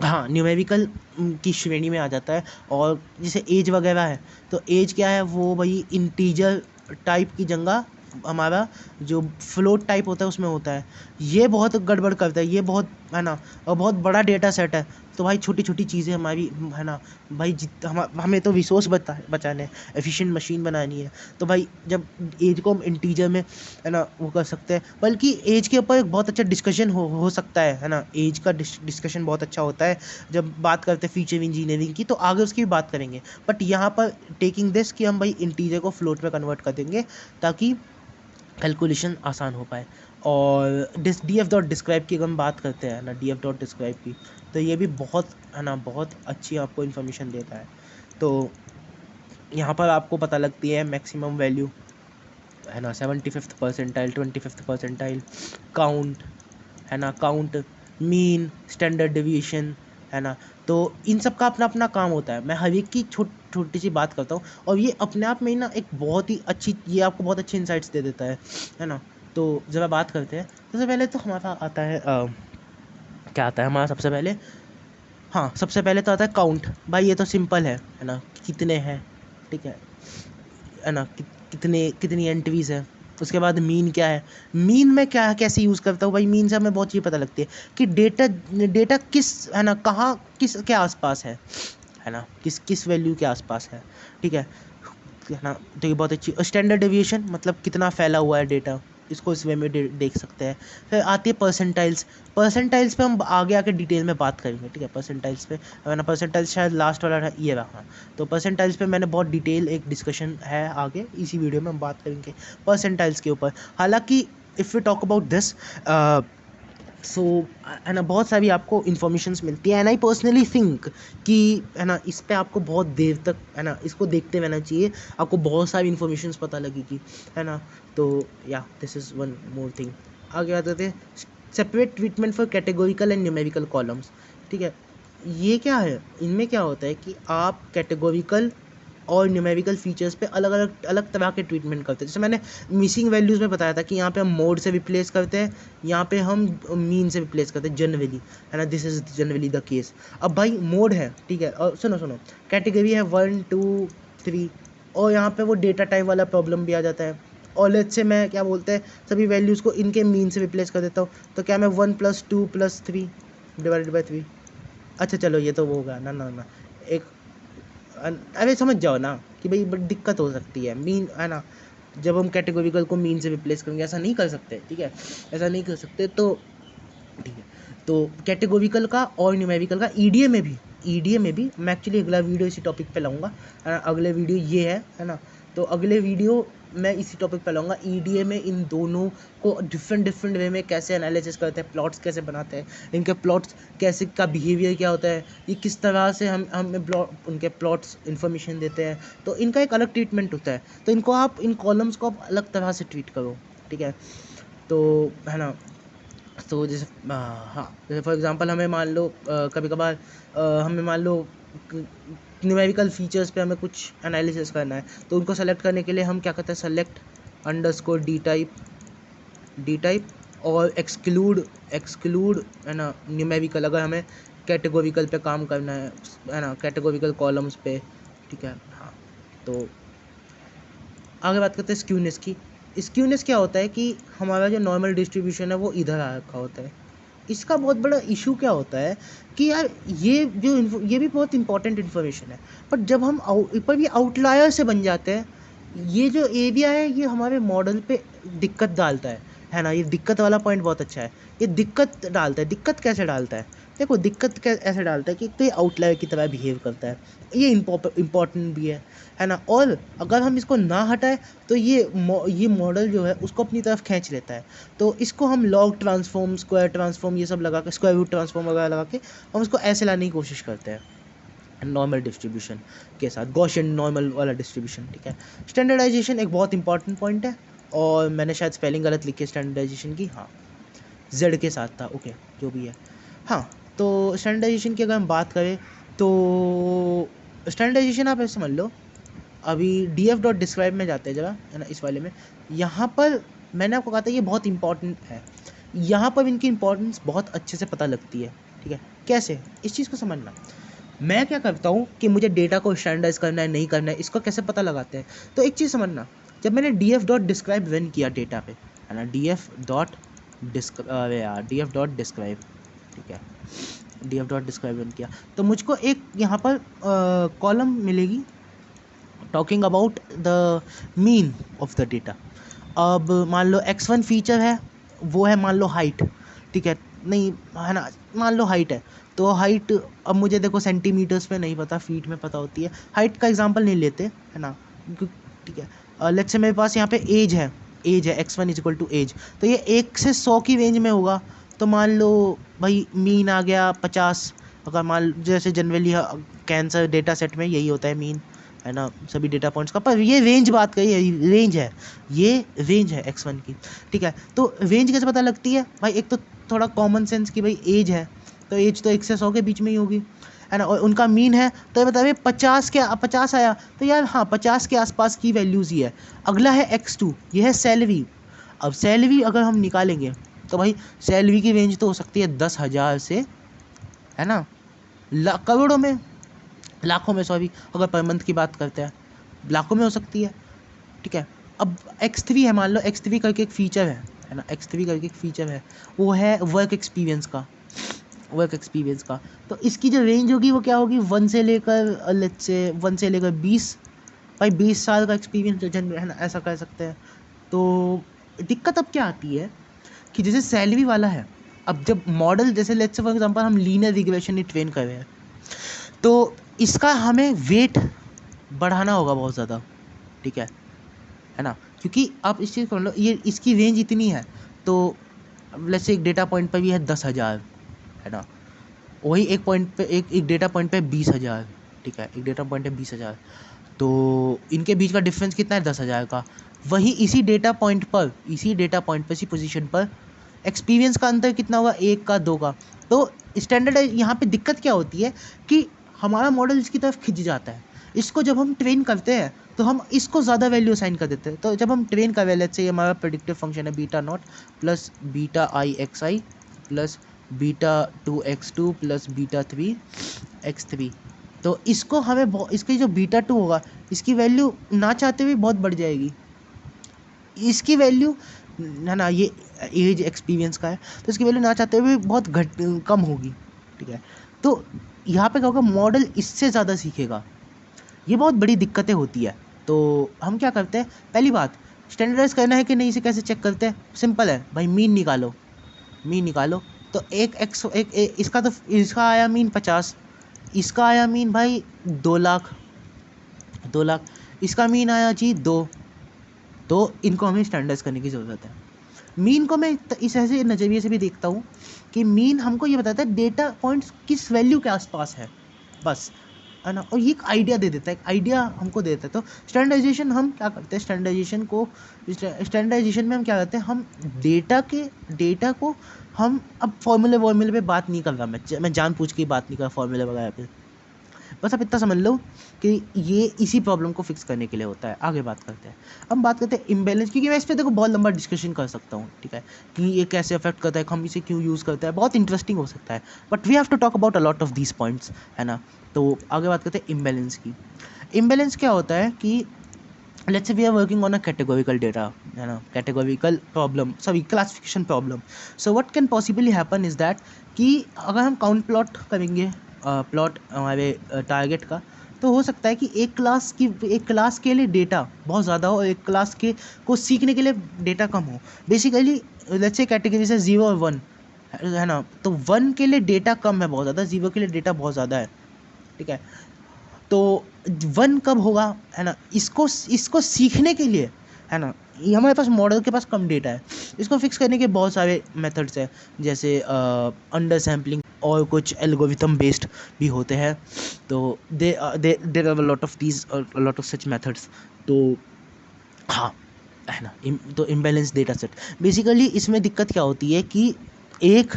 हाँ, न्यूमेरिकल की श्रेणी में आ जाता है। और जैसे एज वगैरह है, तो एज क्या है, वो भाई इंटीजर टाइप की जगह हमारा जो फ्लोट टाइप होता है उसमें होता है। ये बहुत गड़बड़ करता है, ये बहुत, है ना, और बहुत बड़ा डेटा सेट है। तो भाई छोटी छोटी चीज़ें हमारी, है ना भाई, हमें तो रिसोर्स बचाने हैं, एफिशिएंट मशीन बनानी है। तो भाई जब एज को हम इंटीजर में, है ना, वो कर सकते हैं। बल्कि एज के ऊपर एक बहुत अच्छा डिस्कशन हो सकता है ना। एज का डिस्कशन बहुत अच्छा होता है जब बात करते हैं फीचर इंजीनियरिंग की, तो आगे उसकी भी बात करेंगे। बट यहाँ पर टेकिंग दिस कि हम भाई इंटीजर को फ्लोट में कन्वर्ट कर देंगे ताकि कैलकुलेशन आसान हो पाए। और DF.describe की अगर हम बात करते हैं ना, DF.describe की, तो ये भी बहुत, है ना, बहुत अच्छी आपको इन्फॉर्मेशन देता है। तो यहाँ पर आपको पता लगती है मैक्सिमम वैल्यू, है ना, 75th percentile, 25th percentile, count, है ना, काउंट, मीन, स्टैंडर्ड डेविएशन, है ना। तो इन सब का अपना अपना काम होता है। मैं हर एक की छोटी सी बात करता हूँ, और ये अपने आप में ही ना एक बहुत ही अच्छी, ये आपको बहुत अच्छी इंसाइट्स दे देता है ना। तो जब बात करते हैं, सबसे पहले तो हमारा आता है क्या आता है हमारा सबसे पहले, हाँ, सबसे पहले तो आता है काउंट। भाई ये तो सिंपल है ना, कितने हैं, ठीक है ना, कितने कितनी एंट्रीज है। उसके बाद मीन क्या है, मीन में क्या कैसे यूज़ करता हूँ भाई, मीन से हमें बहुत चीज़ पता लगती है कि डेटा डेटा किस, है ना, कहाँ, किस के आसपास है ना, किस किस वैल्यू के आसपास है ना। तो ये बहुत अच्छी। स्टैंडर्ड डेविएशन मतलब कितना फैला हुआ है डेटा, इसको इस वे में देख सकते हैं। फिर आती है परसेंटाइल्स। परसेंटाइल्स पे हम आगे आके डिटेल में बात करेंगे, ठीक है। परसेंटाइल्स पे, ना, परसेंटाइल्स शायद लास्ट वाला ये रहा। तो परसेंटाइल्स पे मैंने बहुत डिटेल एक डिस्कशन है, आगे इसी वीडियो में हम बात करेंगे परसेंटाइल्स के ऊपर। हालांकि if you talk about this, so, है ना, बहुत सारी आपको इन्फॉर्मेशंस मिलती है। एंड आई पर्सनली थिंक कि, है ना, इस पे आपको बहुत देर तक, है ना, इसको देखते रहना चाहिए, आपको बहुत सारी इन्फॉर्मेशंस पता लगेगी, है ना। तो या this is one more thing. आगे आते थे separate treatment for categorical and numerical columns, ठीक है। ये क्या है, इनमें क्या होता है कि आप कैटेगोरिकल और न्यूमेरिकल फीचर्स पे अलग तरह के ट्रीटमेंट करते हैं। जैसे मैंने मिसिंग वैल्यूज़ में बताया था कि यहाँ पे हम मोड से रिप्लेस करते हैं, यहाँ पे हम मीन से रिप्लेस करते हैं जनरली, है ना। This is generally the case. अब भाई मोड है, ठीक है, और सुनो कैटेगरी है 1 2 3, और यहाँ पे वो डेटा टाइप वाला प्रॉब्लम भी आ जाता है। और लेट्स से मैं क्या बोलते हैं, सभी वैल्यूज़ को इनके मीन से रिप्लेस कर देता हूँ, तो क्या मैं 1 + 2 + 3 डिवाइडेड बाई 3, अच्छा चलो ये तो वो होगा ना, एक, अरे समझ जाओ ना कि भाई बड़ी दिक्कत हो सकती है मीन, है ना। जब हम कैटेगोरिकल को मीन से रिप्लेस करेंगे, ऐसा नहीं कर सकते, ठीक है, ऐसा नहीं कर सकते। तो ठीक है, तो कैटेगोरिकल का और न्यूमेरिकल का ईडीए में भी मैं एक्चुअली अगला वीडियो इसी टॉपिक पे लाऊंगा, है ना। अगले वीडियो ये है ना, तो अगले वीडियो मैं इसी टॉपिक पे लाऊंगा, ईडीए में इन दोनों को डिफरेंट वे में कैसे एनालिसिस करते हैं, प्लॉट्स कैसे बनाते हैं, इनके प्लॉट्स कैसे, का बिहेवियर क्या होता है, ये किस तरह से हमें उनके प्लॉट्स इन्फॉर्मेशन देते हैं। तो इनका एक अलग ट्रीटमेंट होता है, तो इनको आप, इन कॉलम्स को आप अलग तरह से ट्रीट करो, ठीक है। तो, है ना, तो जैसे हाँ, जैसे फॉर एग्जांपल हमें मान लो कभी कभार हमें मान लो न्यूमेरिकल फीचर्स पे हमें कुछ एनालिसिस करना है, तो उनको सेलेक्ट करने के लिए हम क्या करते हैं, सेलेक्ट अंडरस्कोर डी टाइप और एक्सक्लूड, है ना, न्यूमेरिकल, अगर हमें कैटेगोरिकल पे काम करना है ना, कैटेगोरिकल कॉलम्स पे, ठीक है। हाँ, तो आगे बात करते हैं स्क्यूनेस की। स्क्यूनेस क्या होता है कि हमारा जो नॉर्मल डिस्ट्रीब्यूशन है वो इधर आ रखा होता है। इसका बहुत बड़ा इशू क्या होता है कि यार ये भी बहुत इंपॉर्टेंट इन्फॉर्मेशन है, बट जब हम ऊपर भी आउटलायर से बन जाते हैं, ये जो एरिया है ये हमारे मॉडल पे दिक्कत डालता है ना। ये दिक्कत वाला पॉइंट बहुत अच्छा है, ये दिक्कत डालता है। दिक्कत कैसे डालता है, देखो दिक्कत क्या ऐसे डालता है कि एक तो ये आउटलायर की तरह बिहेव करता है, ये इम्पोर्टेंट भी है ना। और अगर हम इसको ना हटाए तो ये मॉडल जो है उसको अपनी तरफ खींच लेता है। तो इसको हम लॉग ट्रांसफॉर्म, स्क्वायर ट्रांसफॉर्म ये सब लगा के, स्क्वायर रूट ट्रांसफॉर्म वगैरह लगा के हम इसको ऐसे लाने की कोशिश करते हैं नॉर्मल डिस्ट्रीब्यूशन के साथ, गॉसियन नॉर्मल वाला डिस्ट्रीब्यूशन, ठीक है। स्टैंडर्डाइजेशन एक बहुत इंपॉर्टेंट पॉइंट है, और मैंने शायद स्पेलिंग गलत लिखी है स्टैंडर्डाइजेशन की, हाँ जेड के साथ था, ओके जो भी है। हाँ, तो स्टैंडर्डाइजेशन की अगर हम बात करें तो स्टैंडर्डाइजेशन आप ऐसे समझ लो, अभी df डॉट डिस्क्राइब में जाते हैं जरा, है ना, इस वाले में। यहाँ पर मैंने आपको कहा था ये बहुत इंपॉर्टेंट है, यहाँ पर इनकी इंपॉर्टेंस बहुत अच्छे से पता लगती है, ठीक है। कैसे, इस चीज़ को समझना। मैं क्या करता हूँ कि मुझे डेटा को स्टैंडर्डाइज करना है नहीं करना है, इसको कैसे पता लगाते हैं। तो एक चीज़ समझना, जब मैंने df डॉट डिस्क्राइब रन किया डेटा पे, है ना, df डॉट डिस्क्राइब, ठीक है, df डॉट डिस्क्राइब रन किया, तो मुझको एक यहाँ पर कॉलम मिलेगी talking about the mean of the data. अब मान लो x1 फीचर है, वो है मान लो हाइट, ठीक है, नहीं है ना, मान लो हाइट है, तो हाइट अब मुझे देखो सेंटीमीटर्स में नहीं पता, फीट में पता होती है, हाइट का एग्जांपल नहीं लेते, है ना, ठीक है। लेट्स से मेरे पास यहाँ पे एज है x1 is equal to as, तो ये 1 से 100 की रेंज में होगा। तो मान लो भाई मीन आ गया 50, अगर मान जैसे जनरली कैंसर डेटा सेट में यही होता है मीन, है ना, सभी डेटा पॉइंट्स का, पर ये रेंज बात करिए, रेंज है, ये रेंज है x1 की, ठीक है। तो रेंज कैसे पता लगती है भाई, एक तो थोड़ा कॉमन सेंस की भाई एज है, तो एज तो 1 से 100 के बीच में ही होगी, है ना, और उनका मीन है, तो ये बताइए 50 आया, तो यार हाँ 50 के आसपास की वैल्यूज़ ही है। अगला है x2, ये है सैलरी। अब सैलरी अगर हम निकालेंगे तो भाई सैलरी की रेंज तो हो सकती है 10,000 से, है ना, करोड़ों में, लाखों में, सॉरी, अगर पर मंथ की बात करते हैं लाखों में हो सकती है, ठीक है। अब x3 है, मान लो x3 करके एक फ़ीचर है ना, x3 करके एक फ़ीचर है, वो है वर्क एक्सपीरियंस का। तो इसकी जो रेंज होगी वो क्या होगी, 1 से लेकर लेट्स से 1 से लेकर 20, भाई 20 साल का एक्सपीरियंस है ना, ऐसा कह सकते हैं। तो दिक्कत अब क्या आती है कि जैसे सैलरी वाला है, अब जब मॉडल जैसे लेट्स से फॉर एग्जांपल हम लीनियर रिग्रेशन ही ट्रेन कर रहे हैं, तो इसका हमें वेट बढ़ाना होगा बहुत ज़्यादा, ठीक है ना, क्योंकि आप इस चीज़ को लो, ये इसकी रेंज इतनी है, तो लेट्स से एक डेटा पॉइंट पर भी है 10,000, है ना, वही एक पॉइंट पे एक डेटा पॉइंट पे 20,000, ठीक है, एक डेटा पॉइंट है 20,000, तो इनके बीच का डिफरेंस कितना है 10,000 का। वही इसी डेटा पॉइंट पर इसी पोजीशन पर एक्सपीरियंस का अंतर कितना होगा, 1 का 2 का। तो स्टैंडर्ड यहाँ पे दिक्कत क्या होती है कि हमारा मॉडल इसकी तरफ खिंच जाता है, इसको जब हम ट्रेन करते हैं तो हम इसको ज़्यादा वैल्यू असाइन कर देते हैं। तो जब हम ट्रेन कर लेट्स से हमारा प्रेडिक्टिव फंक्शन है beta not plus beta I x I plus beta 2x2 plus beta 3x3, तो इसको हमें इसकी जो बीटा 2 होगा इसकी वैल्यू ना चाहते हुए बहुत बढ़ जाएगी, इसकी वैल्यू, है ना, ये एज एक्सपीरियंस का है, तो इसकी वैल्यू ना चाहते हुए बहुत कम होगी, ठीक है। तो यहाँ पे क्या होगा, मॉडल इससे ज़्यादा सीखेगा, ये बहुत बड़ी दिक्कतें होती है। तो हम क्या करते हैं, पहली बात स्टैंडर्डाइज करना है कि नहीं, इसे कैसे चेक करते हैं, सिंपल है भाई, मीन निकालो। तो इसका आया मीन 50, इसका आया मीन भाई 2 लाख, इसका मीन आया जी 2, तो इनको हमें स्टैंडर्डाइज करने की ज़रूरत है। मीन को मैं इस ऐसे नज़रिए से भी देखता हूँ कि मीन हमको ये बताता है डेटा पॉइंट्स किस वैल्यू के आसपास है, बस, है ना, और ये एक आइडिया दे देता है, एक आइडिया हमको दे देता है। तो स्टैंडर्डाइजेशन हम क्या करते हैं, स्टैंडर्डाइजेशन में हम क्या करते हैं, हम डेटा को हम अब फॉर्मूले पे बात नहीं कर रहा, मैं जानबूझ के बात नहीं कर रहा फॉर्मूले वगैरह पे, बस आप इतना समझ लो कि ये इसी प्रॉब्लम को फिक्स करने के लिए होता है। आगे बात करते हैं, हम बात करते हैं इम्बैलेंस, क्योंकि मैं इस पर देखो बहुत लंबा डिस्कशन कर सकता हूँ, ठीक है, कि ये कैसे अफेक्ट करता है, हम इसे क्यों यूज़ करते हैं, बहुत इंटरेस्टिंग हो सकता है, but we have to talk about a lot of these points, है ना। तो आगे बात करते हैं इम्बैलेंस की। इम्बैलेंस क्या होता है कि let's say we are working on a categorical data, है ना, categorical problem, sorry classification problem. So what can possibly happen is that कि अगर हम काउंट प्लॉट करेंगे, प्लॉट हमारे टारगेट का, तो हो सकता है कि एक क्लास के लिए डेटा बहुत ज़्यादा हो और एक क्लास के को सीखने के लिए डेटा कम हो। बेसिकली लेट्स से कैटेगरी से 0 और 1, है ना। तो 1 के लिए डेटा कम है बहुत ज़्यादा, 0 के लिए डेटा बहुत ज़्यादा है, ठीक है। तो 1 कब होगा, है ना, इसको इसको सीखने के लिए, है ना, ये हमारे पास मॉडल के पास कम डेटा है, इसको फिक्स करने के बहुत सारे मेथड्स हैं, जैसे अंडर सैम्पलिंग और कुछ एल्गोरिथम बेस्ड भी होते हैं। तो there are lot of these, lot of such methods. तो हाँ, है ना, तो इम्बैलेंस डेटा सेट बेसिकली इसमें दिक्कत क्या होती है कि एक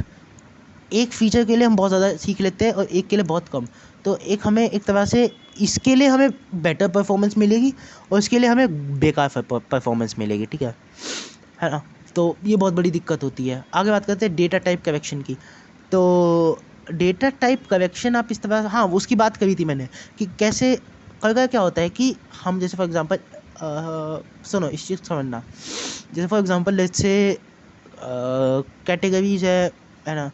एक फीचर के लिए हम बहुत ज़्यादा सीख लेते हैं और एक के लिए बहुत कम। तो एक हमें एक तरह से इसके लिए हमें बेटर परफॉर्मेंस मिलेगी और इसके लिए हमें बेकार परफॉर्मेंस मिलेगी, ठीक है ना। तो ये बहुत बड़ी दिक्कत होती है। आगे बात करते हैं डेटा टाइप करेक्शन की। तो डेटा टाइप करेक्शन आप इस तरह, हाँ उसकी बात करी थी मैंने कि कैसे कई क्या होता है कि हम जैसे फॉर एग्जांपल सुनो इस चीज़ समझना, जैसे for example let's say categories है ना,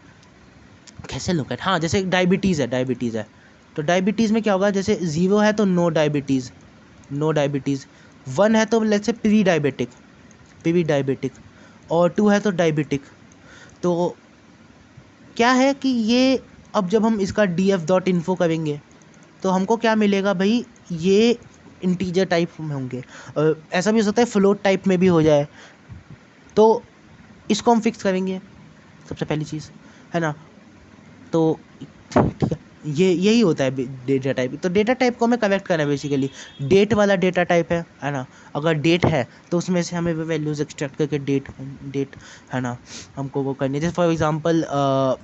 कैसे लोग, हाँ जैसे डायबिटीज़ है। तो डायबिटीज़ में क्या होगा, जैसे 0 है तो नो डायबिटीज़, 1 है तो लेट्स से प्री डायबिटिक, और 2 है तो डायबिटिक। तो क्या है कि ये अब जब हम इसका df.info करेंगे तो हमको क्या मिलेगा भाई, ये इंटीजर टाइप में होंगे, ऐसा भी हो सकता है फ्लोट टाइप में भी हो जाए। तो इसको हम फिक्स करेंगे सबसे पहली चीज़, है ना। तो ठीक है, ये यही होता है डेटा टाइप। तो डेटा टाइप को हमें कलेक्ट करना है बेसिकली, डेट वाला डेटा टाइप है ना। अगर डेट है तो उसमें से हमें वैल्यूज एक्सट्रैक्ट करके डेट है ना हमको वो करनी है। जैसे फॉर एग्जांपल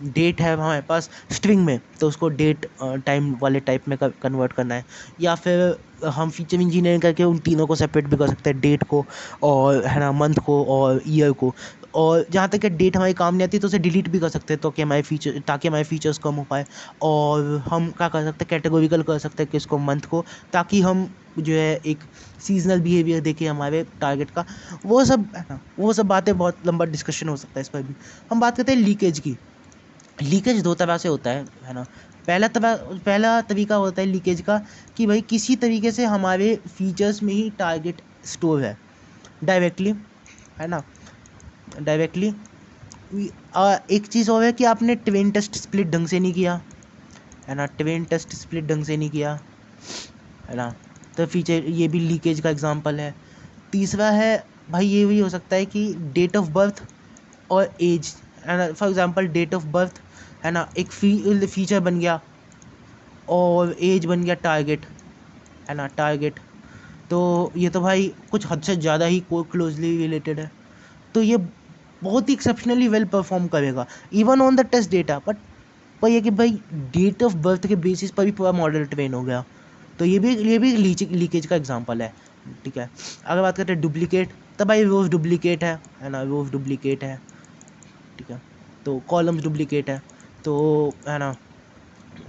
डेट है हमारे पास स्ट्रिंग में, तो उसको डेट टाइम वाले टाइप में कन्वर्ट करना है। या फिर हम फीचर इंजीनियरिंग करके उन तीनों को सेपरेट भी कर सकते हैं, डेट को और है ना मंथ को और ईयर को। और जहाँ तक कि डेट हमारी काम नहीं आती तो उसे डिलीट भी कर सकते हैं, तो कि ताकि हमारे फीचर्स कम हो पाए। और हम क्या कर सकते हैं, कैटेगोरिकल कर सकते हैं कि इसको मंथ को, ताकि हम जो है एक सीजनल बिहेवियर देखें हमारे टारगेट का। वो सब है ना, वो सब बातें बहुत लंबा डिस्कशन हो सकता है इस पर भी। हम बात करते हैं लीकेज की। लीकेज 2 तरह से होता है ना। पहला तरीका होता है लीकेज का कि भाई किसी तरीके से हमारे फीचर्स में ही टारगेट स्टोर है डायरेक्टली, है ना, डायरेक्टली। एक चीज़ और है कि आपने ट्वेन टेस्ट स्प्लिट ढंग से नहीं किया, है ना, है ना। तो फीचर ये भी लीकेज का एग्जांपल है। तीसरा है भाई ये भी हो सकता है कि डेट ऑफ बर्थ और एज, है ना। For example date of birth, है ना, एक फीचर बन गया और एज बन गया टारगेट, है ना, टारगेट। तो ये तो भाई कुछ हद से ज़्यादा ही क्लोजली रिलेटेड है। तो ये बहुत ही एक्सेप्शनली वेल परफॉर्म करेगा even on the test data. But पर ये कि भाई डेट ऑफ बर्थ के बेसिस पर भी पूरा मॉडल ट्रेन हो गया। तो ये भी लीकेज का एग्जांपल है, ठीक है। अगर बात करते हैं डुप्लीकेट, तो भाई रोज डुप्लीकेट है ना, रोज डुप्लीकेट है, ठीक है। तो कॉलम्स डुप्लीकेट है, तो है ना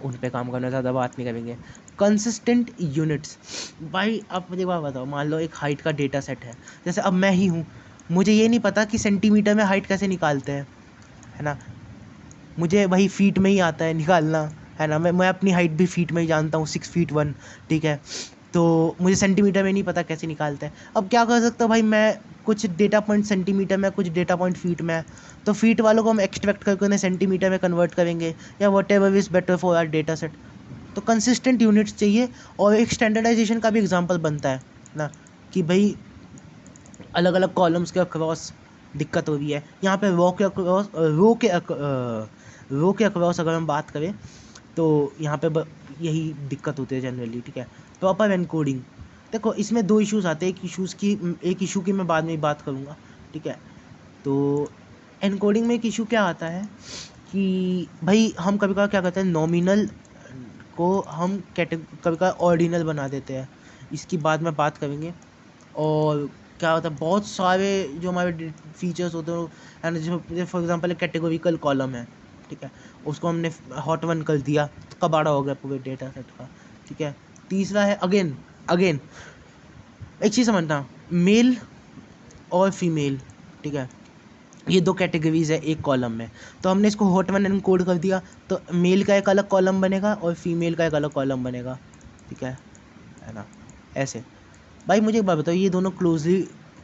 उन पे काम करना, ज़्यादा बात नहीं करेंगे। कंसिस्टेंट यूनिट्स, भाई आप मुझे एक बात बताओ, मान लो एक हाइट का डेटा सेट है, जैसे अब मैं ही हूँ, मुझे ये नहीं पता कि सेंटीमीटर में हाइट कैसे निकालते हैं, है ना। मुझे वही फीट में ही आता है निकालना, है ना। मैं अपनी हाइट भी फीट में ही जानता हूँ, 6 फीट 1, ठीक है। तो मुझे सेंटीमीटर में नहीं पता कैसे निकालते हैं। अब क्या कर सकता हूँ भाई, मैं कुछ डेटा पॉइंट सेंटीमीटर में, कुछ डेटा पॉइंट फीट में है, तो फीट वालों को हम एक्सट्रैक्ट करके उन्हें सेंटीमीटर में कन्वर्ट करेंगे, या whatever is better for our data set. तो कंसिस्टेंट यूनिट्स चाहिए। और एक स्टैंडर्डाइजेशन का भी एग्जांपल बनता है ना, कि भाई अलग अलग कॉलम्स के अक्रॉस दिक्कत हो रही है। यहाँ पे रो के अक्रॉस अगर हम बात करें तो यहाँ पे यही दिक्कत होती है जनरली, ठीक है। प्रॉपर एनकोडिंग, देखो इसमें 2 इश्यूज आते हैं। एक इशू की मैं बाद में बात करूँगा, ठीक है। तो एनकोडिंग में एक इशू क्या आता है कि भाई हम कभी कभार क्या करते हैं, नॉमिनल को हम कभी कभार ऑर्डिनल बना देते हैं, इसकी बाद में बात करेंगे। और क्या होता है, बहुत सारे जो हमारे फीचर्स होते हैं, एंड जैसे फॉर एग्जांपल एक कैटेगोरिकल कॉलम है, ठीक है, उसको हमने हॉट 1 कर दिया तो कबाड़ा हो गया पूरे डेटा सेट का, ठीक है। तीसरा है अगेन अगेन एक चीज़ समझना, मेल और फीमेल, ठीक है, ये 2 कैटेगरीज है एक कॉलम में। तो हमने इसको हॉट 1 एनकोड कर दिया, तो मेल का एक अलग कॉलम बनेगा और फीमेल का एक अलग कॉलम बनेगा, ठीक है ना, ऐसे। भाई मुझे एक बात बताओ, ये दोनों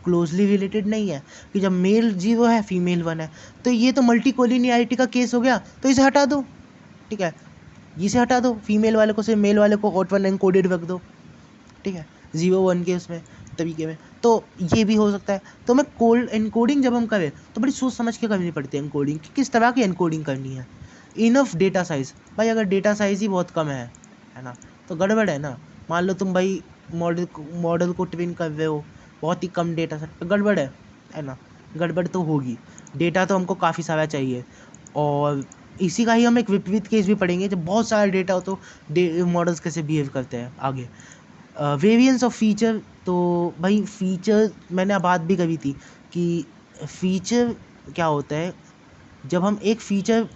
क्लोजली रिलेटेड नहीं है कि जब मेल 0 है फीमेल 1 है, तो ये तो मल्टी कोलिनियरिटी का केस हो गया, तो इसे हटा दो, ठीक है, इसे हटा दो, फीमेल वाले को सिर्फ मेल वाले को हॉट 1 एनकोडेड रख दो, ठीक है, 0 1 के उसमें तरीके में, तो ये भी हो सकता है। तो मैं कोल्ड एनकोडिंग जब हम करें तो बड़ी सोच समझ के करनी पड़ती है एनकोडिंग, कि किस तरह की एनकोडिंग करनी है। इनफ डेटा साइज, भाई अगर डेटा साइज ही बहुत कम है ना, तो गड़बड़ है ना। मान लो तुम भाई मॉडल को ट्रेन कर रहे हो बहुत ही कम डेटा सेट पर, गड़बड़ है ना, गड़बड़ तो होगी, डेटा तो हमको काफ़ी सारा चाहिए। और इसी का ही हम एक विपरीत केस भी पढ़ेंगे, जब बहुत सारा डेटा हो तो मॉडल्स कैसे बिहेव करते हैं आगे। वेरिएंस ऑफ फीचर, तो भाई फीचर मैंने बात भी करी थी कि फीचर क्या होता है, जब हम एक फीचर,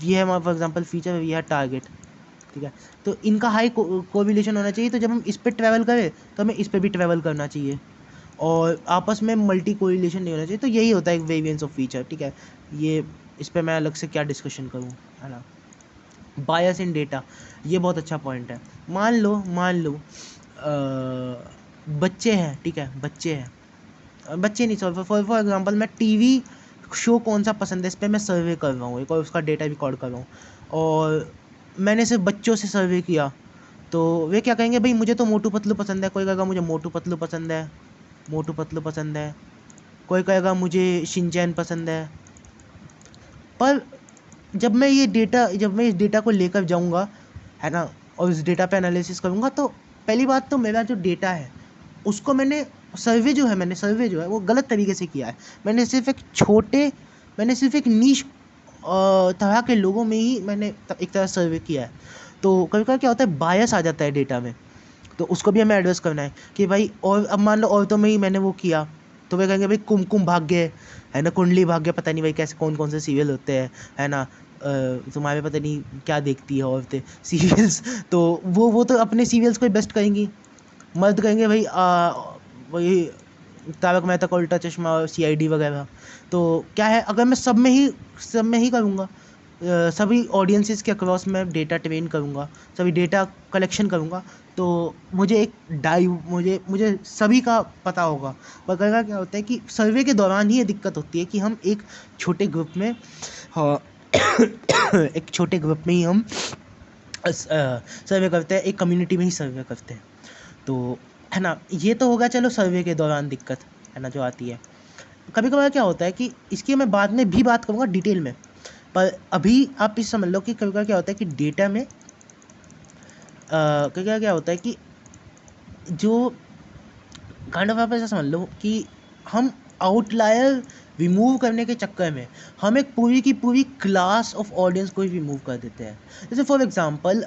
ये है फॉर एग्जांपल फीचर, ये है टारगेट, ठीक है, तो इनका हाई कोरिलेशन होना चाहिए, तो जब हम इस पर ट्रैवल करें तो हमें इस पर भी ट्रैवल करना चाहिए, और आपस में मल्टी कोरिलेशन नहीं होना चाहिए। तो यही होता है एक वेरिएंस ऑफ फीचर, ठीक है। ये इस पर मैं अलग से क्या डिस्कशन करूँ, है ना। बायस इन डेटा, ये बहुत अच्छा पॉइंट है। मान लो बच्चे हैं, ठीक है, बच्चे हैं, बच्चे नहीं, सॉरी, फॉर एग्जांपल मैं टीवी शो कौन सा पसंद है इस पर मैं सर्वे कर रहा हूँ एक, और उसका डेटा रिकॉर्ड कर रहा हूँ, और मैंने सिर्फ बच्चों से सर्वे किया, तो वे क्या कहेंगे, भाई मुझे तो मोटू पतलू पसंद है, कोई कहेगा मुझे मोटू पतलू पसंद है, मोटू पतलू पसंद है, कोई कहेगा मुझे शिनचैन पसंद है। पर जब मैं इस डेटा को लेकर जाऊंगा, है ना, और इस डेटा पे एनालिसिस करूंगा, तो पहली बात तो मेरा जो डेटा है उसको मैंने सर्वे जो है वो गलत तरीके से किया है। मैंने सिर्फ एक नीश तरह के लोगों में ही मैंने एक तरह सर्वे किया है। तो कभी कभी क्या होता है, बायस आ जाता है डेटा में, तो उसको भी हमें एड्रेस करना है कि भाई, और अब मान लो औरतों में ही मैंने वो किया, तो वे कहेंगे भाई कुमकुम भाग्य, है ना, कुंडली भाग्य, पता नहीं भाई कैसे कौन कौन से सीरियल होते हैं, है ना, तुम्हारे पता नहीं क्या देखती है औरतें सीरियल्स, तो वो तो अपने सीरियल्स को ही बेस्ट कहेंगी। मर्द कहेंगे भाई वही तारक मेहता का उल्टा चश्मा और CID वगैरह। तो क्या है, अगर मैं सब में ही करूँगा, सभी ऑडियंसेस के अक्रॉस मैं डेटा ट्रेन करूँगा, सभी डेटा कलेक्शन करूँगा, तो मुझे सभी का पता होगा। पर कई बार क्या होता है कि सर्वे के दौरान ही ये दिक्कत होती है कि हम एक छोटे ग्रुप में हाँ, एक छोटे ग्रुप में ही हम सर्वे करते हैं, एक कम्युनिटी में ही सर्वे करते हैं, तो है ना। ये तो होगा चलो सर्वे के दौरान दिक्कत, है ना, जो आती है। कभी कभार क्या होता है कि इसकी मैं बाद में भी बात करूँगा डिटेल में, पर अभी आप इस समझ लो कि कभी कभार क्या होता है कि डेटा में कभी कभार क्या होता है कि जो काइंड ऑफ आप ऐसा समझ लो कि हम आउटलायर रिमूव करने के चक्कर में हम एक पूरी की पूरी क्लास ऑफ ऑडियंस को ही रिमूव कर देते हैं। जैसे फॉर एग्जांपल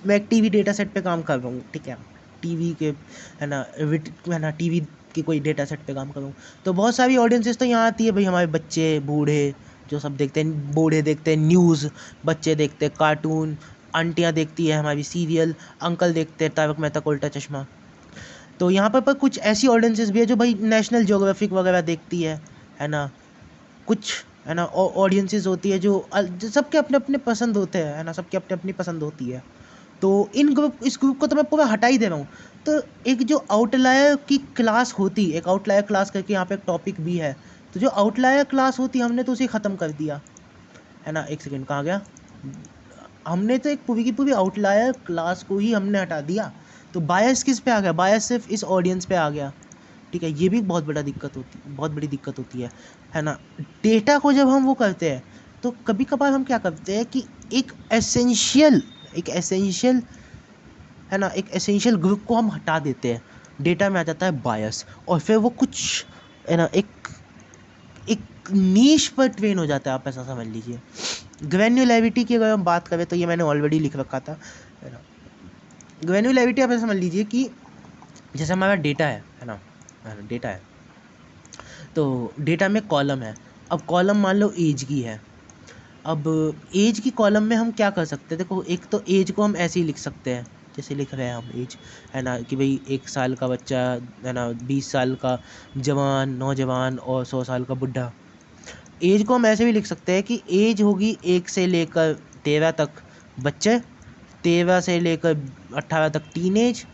मैं एक टीवी डेटा सेट पे काम कर रहा हूँ, ठीक है, टीवी के, है ना, टीवी के कोई डेटा सेट पे काम कर रहा हूँ, तो बहुत सारी ऑडियंसेस तो यहाँ आती है भाई, हमारे बच्चे, बूढ़े जो सब देखते हैं, बूढ़े देखते हैं न्यूज़, बच्चे देखते हैं कार्टून, आंटियाँ देखती है हमारी सीरियल, अंकल देखते हैं तारक मेहता का उल्टा चश्मा। तो यहाँ पर कुछ ऐसी ऑडियंसेस भी है जो भाई नेशनल ज्योग्राफिक वगैरह देखती है ना, कुछ, है ना, ऑडियंसेस होती है जो सबके अपने अपने पसंद होते हैं, है ना, सबकी अपनी अपनी पसंद होती है। तो इस ग्रुप को तो मैं पूरा हटा ही दे रहा हूँ। तो एक जो आउटलायर की क्लास होती, एक आउटलायर क्लास करके यहाँ पे एक टॉपिक भी है, तो जो आउटलायर क्लास होती हमने तो उसे ख़त्म कर दिया, है ना। एक सेकेंड, कहाँ गया, हमने तो एक पूरी की पूरी आउटलायर क्लास को ही हमने हटा दिया, तो बायस किस पे आ गया, बायस सिर्फ इस ऑडियंस पे आ गया, ठीक है। ये भी बहुत बड़ी दिक्कत होती है ना। डेटा को जब हम वो करते हैं तो कभी कभार हम क्या करते हैं कि एक एसेंशियल है ना, एक एसेंशियल ग्रुप को हम हटा देते हैं, डेटा में आ जाता है बायस, और फिर वो कुछ, है ना, एक नीश पर ट्रेन हो जाता है, आप ऐसा समझ लीजिए। ग्रैन्युलैरिटी की अगर हम बात करें तो ये मैंने ऑलरेडी लिख रखा था, है ना। ग्रैन्युलैरिटी आप ऐसा समझ लीजिए कि जैसे हमारा डेटा है ना, डेटा है, तो डेटा में कॉलम है, अब कॉलम मान लो एज की है, अब एज की कॉलम में हम क्या कर सकते हैं, देखो एक तो एज को हम ऐसे ही लिख सकते हैं जैसे लिख रहे हैं हम एज, है ना, कि भाई 1 साल का बच्चा, है ना, 20 साल का जवान, नौजवान और 100 साल का बुढ़ा। एज को हम ऐसे भी लिख सकते हैं कि एज होगी 1 से लेकर 13 तक बच्चे, 13 से लेकर 18 तक टीनेज,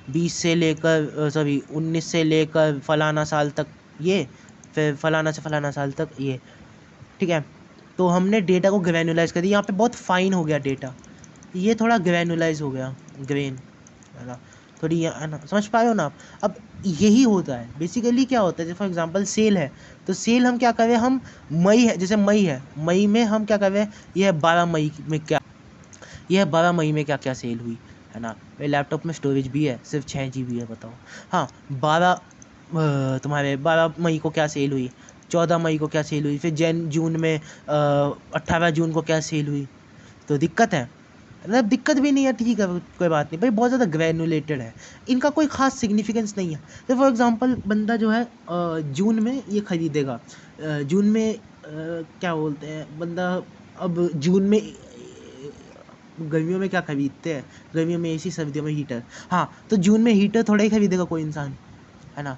20 से लेकर सॉरी 19 से लेकर फलाना साल तक ये, फिर फलाना से फलाना साल तक ये, ठीक है। तो हमने डेटा को ग्रैनुलाइज कर दिया, यहाँ पे बहुत फाइन हो गया डेटा, ये थोड़ा ग्रैनुलाइज हो गया, ग्रेन है ना, थोड़ी है ना, समझ पा रहे हो ना आप। अब यही होता है बेसिकली, क्या होता है जैसे फॉर एग्जांपल सेल है, तो सेल हम क्या कर रहे हैं, हम मई है, जैसे मई है, मई में हम क्या कर रहे हैं, यह 12 मई में क्या, यह 12 मई में क्या क्या सेल हुई है ना। मेरे लैपटॉप में स्टोरेज भी है, सिर्फ 6 GB है, बताओ। हाँ, 12 तुम्हारे 12 मई को क्या सेल हुई, 14 मई को क्या सेल हुई, फिर जून में 18 जून को क्या सेल हुई। तो दिक्कत है, मतलब दिक्कत भी नहीं है, ठीक है, कोई बात नहीं भाई, बहुत ज़्यादा ग्रैनुलेटेड है, इनका कोई ख़ास सिग्निफिकेंस नहीं है। तो फॉर एग्जांपल बंदा जो है जून में ये ख़रीदेगा, जून में क्या बोलते हैं बंदा, अब जून में गर्मियों में क्या खरीदते हैं, गर्मियों में एसी, सर्दियों में हीटर, हाँ, तो जून में हीटर थोड़ा ही खरीदेगा कोई इंसान, है ना,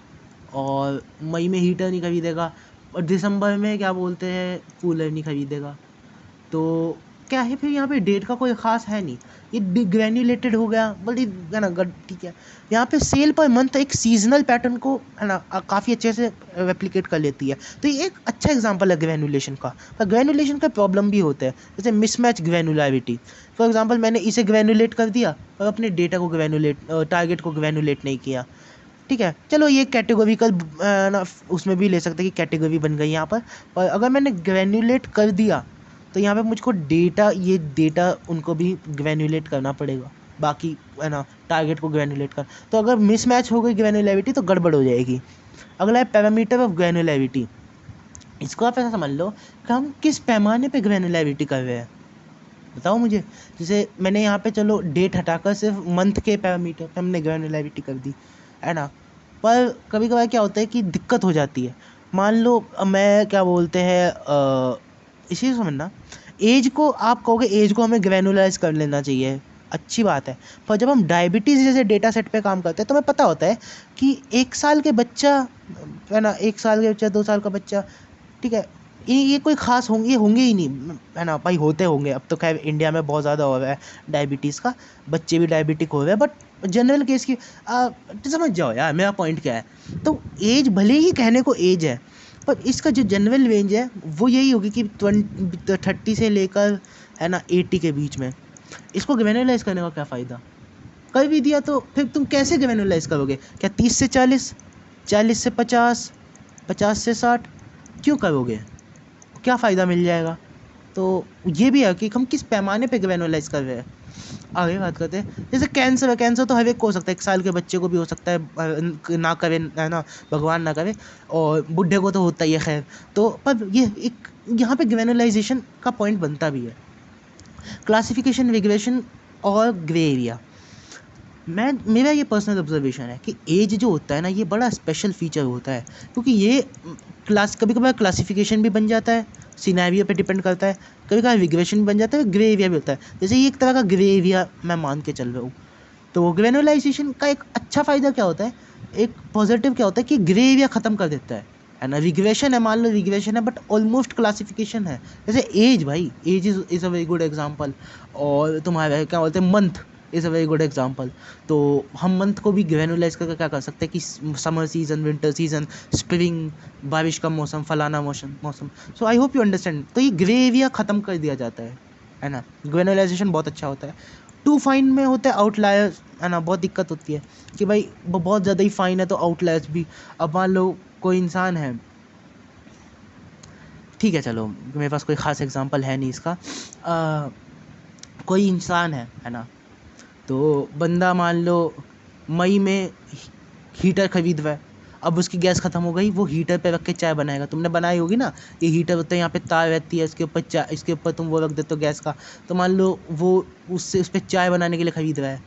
और मई में हीटर नहीं खरीदेगा, और दिसंबर में क्या बोलते हैं कूलर नहीं खरीदेगा। तो क्या है फिर यहाँ पे डेट का कोई ख़ास है नहीं, ये ग्रैन्युलेटेड हो गया, बड़ी है ना, ठीक है। यहाँ पे सेल पर मंथ एक सीजनल पैटर्न को है ना काफ़ी अच्छे से रेप्लिकेट कर लेती है। तो ये एक अच्छा एग्जांपल है ग्रैनुलेशन का, पर ग्रैनुलेशन का प्रॉब्लम भी होता है, जैसे मिसमैच ग्रैनुलैरिटी। फॉर एग्जांपल मैंने इसे ग्रैनुलेट कर दिया और अपने डेटा को टारगेट को ग्रैनुलेट नहीं किया, ठीक है। चलो ये कैटेगोरिकल ना उसमें भी ले सकते हैं कि कैटेगरी बन गई यहाँ पर अगर मैंने ग्रैनुलेट कर दिया तो यहाँ पे मुझको डेटा उनको भी ग्रैनुलेट करना पड़ेगा, बाकी है ना टारगेट को ग्रैनुलेट कर। तो अगर मिसमैच हो गई ग्रैनुलैरिटी तो गड़बड़ हो जाएगी। अगला है पैरामीटर ऑफ ग्रैनुलैरिटी। इसको आप ऐसा समझ लो कि हम किस पैमाने पे ग्रैनुलैरिटी कर रहे हैं, बताओ मुझे। जैसे मैंने यहाँ पे चलो डेट हटाकर सिर्फ मंथ के पैरामीटर पे हमने ग्रैनुलैरिटी कर दी, है ना। पर कभी कभार क्या होता है कि दिक्कत हो जाती है। मान लो मैं क्या बोलते हैं इसी समझना, एज को आप कहोगे एज को हमें ग्रैनुलाइज कर लेना चाहिए, अच्छी बात है। पर जब हम डायबिटीज़ जैसे डेटा सेट पे काम करते हैं तो हमें पता होता है कि 1 साल के बच्चा, है ना, 1 साल के बच्चा, 2 साल का बच्चा, ठीक है, ये कोई ख़ास होंगे, ये होंगे ही नहीं, है ना भाई, होते होंगे। अब तो खैर इंडिया में बहुत ज़्यादा हो रहा है डायबिटीज़ का, बच्चे भी डायबिटिक हो रहे हैं, बट जनरल केस की तो समझ जाओ यार मेरा पॉइंट क्या है। तो एज भले ही कहने को एज है, पर इसका जो जनरल रेंज है वो यही होगी कि 30 से लेकर, है ना, 80 के बीच में। इसको ग्रैनुलाइज करने का क्या फ़ायदा, कर भी दिया तो फिर तुम कैसे ग्रैनुलाइज करोगे, क्या 30 से 40, 40 से 50, 50 से 60 क्यों करोगे, क्या फ़ायदा मिल जाएगा। तो ये भी है कि हम किस पैमाने पे ग्रैनुलाइज कर रहे हैं। आगे बात करते हैं, जैसे कैंसर है, कैंसर तो हर एक को हो सकता है, 1 साल के बच्चे को भी हो सकता है, ना करे, है ना, भगवान ना करे, और बुढ़े को तो होता ही है, खैर। तो पर ये एक यहाँ पे ग्रैनुलाइजेशन का पॉइंट बनता भी है। क्लासिफिकेशन, रिग्रेशन और ग्रे एरिया। मेरा ये पर्सनल ऑब्जर्वेशन है कि एज जो होता है ना, ये बड़ा स्पेशल फीचर होता है, क्योंकि ये कभी कभार क्लासिफिकेशन भी बन जाता है, सिनेरियो पे डिपेंड करता है, कभी कभार रिग्रेशन भी बन जाता है, ग्रे एरिया भी होता है। जैसे ये एक तरह का ग्रे एरिया मैं मान के चल रहा हूँ। तो ग्रेनुलाइजेशन का एक अच्छा फ़ायदा क्या होता है, एक पॉजिटिव क्या होता है कि ग्रे एरिया ख़त्म कर देता है ना। रिग्रेशन है, मान लो रिग्रेशन है, बट ऑलमोस्ट क्लासिफिकेशन है। जैसे एज, भाई age is a very good example, और तुम्हारा क्या बोलते हैं month is a very good example. तो हम मंथ को भी ग्रेनुलाइज करके क्या कर सकते हैं कि summer season, winter season, spring, बारिश का मौसम, फलाना मौसम। सो आई होप यू अंडरस्टैंड। तो ये ग्रे एरिया ख़त्म कर दिया जाता है ना। ग्रेनुलाइजेशन बहुत अच्छा होता है। टू फाइन में होता है आउटलायर्स, है ना, बहुत दिक्कत होती है कि भाई वो बहुत ज़्यादा ही फाइन है तो आउटलायर्स भी। अब मान लो कोई इंसान है, ठीक है, चलो मेरे पास कोई ख़ास एग्जांपल है नहीं इसका, कोई इंसान है ना, तो बंदा मान लो मई में हीटर खरीद रहा है, अब उसकी गैस ख़त्म हो गई, वो हीटर पे रख के चाय बनाएगा। तुमने बनाई होगी ना, ये हीटर होता है, यहाँ पे तार रहती है, इसके ऊपर चाय, इसके ऊपर तुम वो रख देते हो गैस का। तो मान लो वो उससे उस पर चाय बनाने के लिए ख़रीद रहा है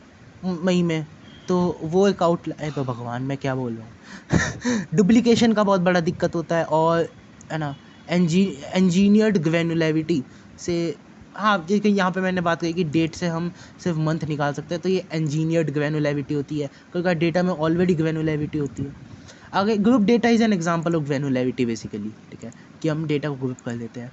मई में, तो वो एक तो भगवान मैं क्या बोल रहा हूँ डुप्लीकेशन का बहुत बड़ा दिक्कत होता है, और है ना इंजीनियर्ड ग्रैनुलैरिटी से। हाँ, जैसे यहाँ पे मैंने बात कही कि डेट से हम सिर्फ मंथ निकाल सकते हैं, तो ये इंजीनियर्ड ग्रैनुलैरिटी होती है, क्योंकि डेटा में ऑलरेडी ग्रैनुलैरिटी होती है। आगे group data is an example of granularity basically, ठीक है, कि हम डेटा को ग्रुप कर देते हैं।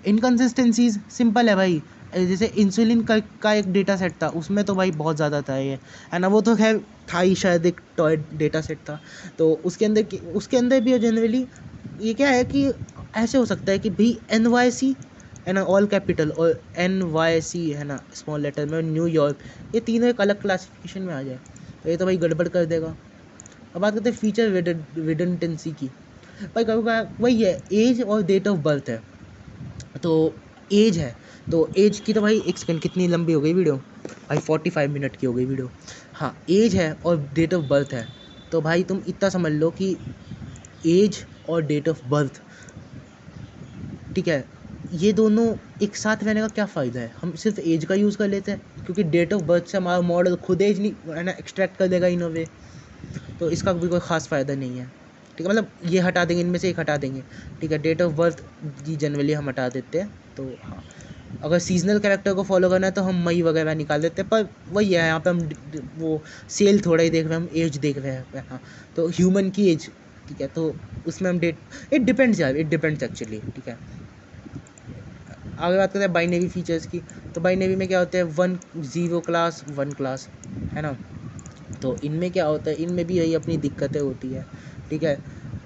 इनकन्सिस्टेंसीज सिंपल है भाई, जैसे इंसुलिन का एक डेटा सेट था, उसमें तो भाई बहुत ज़्यादा था ये, है ना। वो तो खैर था ही, शायद एक टॉय डेटा सेट था, तो उसके अंदर भी जनरली ये क्या है कि ऐसे हो सकता है कि भाई NYC है ना ऑल कैपिटल, और NYC है ना स्मॉल लेटर में, न्यूयॉर्क, ये तीनों एक अलग क्लासिफिकेशन में आ जाए, तो ये तो भाई गड़बड़ कर देगा। अब बात करते हैं फीचर रिडंडेंसी की। भाई वही है, एज और डेट ऑफ बर्थ है। तो एज है, तो एज की तो भाई एक सेकंड, कितनी लंबी हो गई वीडियो भाई, 45 मिनट की हो गई वीडियो। हाँ, एज है और डेट ऑफ बर्थ है, तो भाई तुम इतना समझ लो कि एज और डेट ऑफ बर्थ, ठीक है, ये दोनों एक साथ रहने का क्या फ़ायदा है। हम सिर्फ एज का यूज़ कर लेते हैं, क्योंकि डेट ऑफ बर्थ से हमारा मॉडल खुद एज नहीं है ना एक्सट्रैक्ट कर देगा इन अ वे, तो इसका भी कोई ख़ास फ़ायदा नहीं है, ठीक है। मतलब ये हटा देंगे, इनमें से एक हटा देंगे, ठीक है। डेट ऑफ बर्थ जी जनरली हम हटा देते हैं, तो हाँ, अगर सीजनल कैरेक्टर को फॉलो करना है तो हम मई वगैरह निकाल देते हैं, पर वही है, यहाँ पे हम वो सेल थोड़ा ही देख रहे हैं, हम एज देख रहे हैं, हाँ, तो ह्यूमन की एज, ठीक है, तो उसमें हम डेट, इट डिपेंड्स यार, इट डिपेंड्स एक्चुअली, ठीक है। आगे बात करते हैं बाइनरी फीचर्स की। तो बाइनरी में क्या होता है, 1 0 क्लास 1 क्लास, है ना। तो इनमें क्या होता है, इनमें भी यही अपनी दिक्कतें होती है, ठीक है,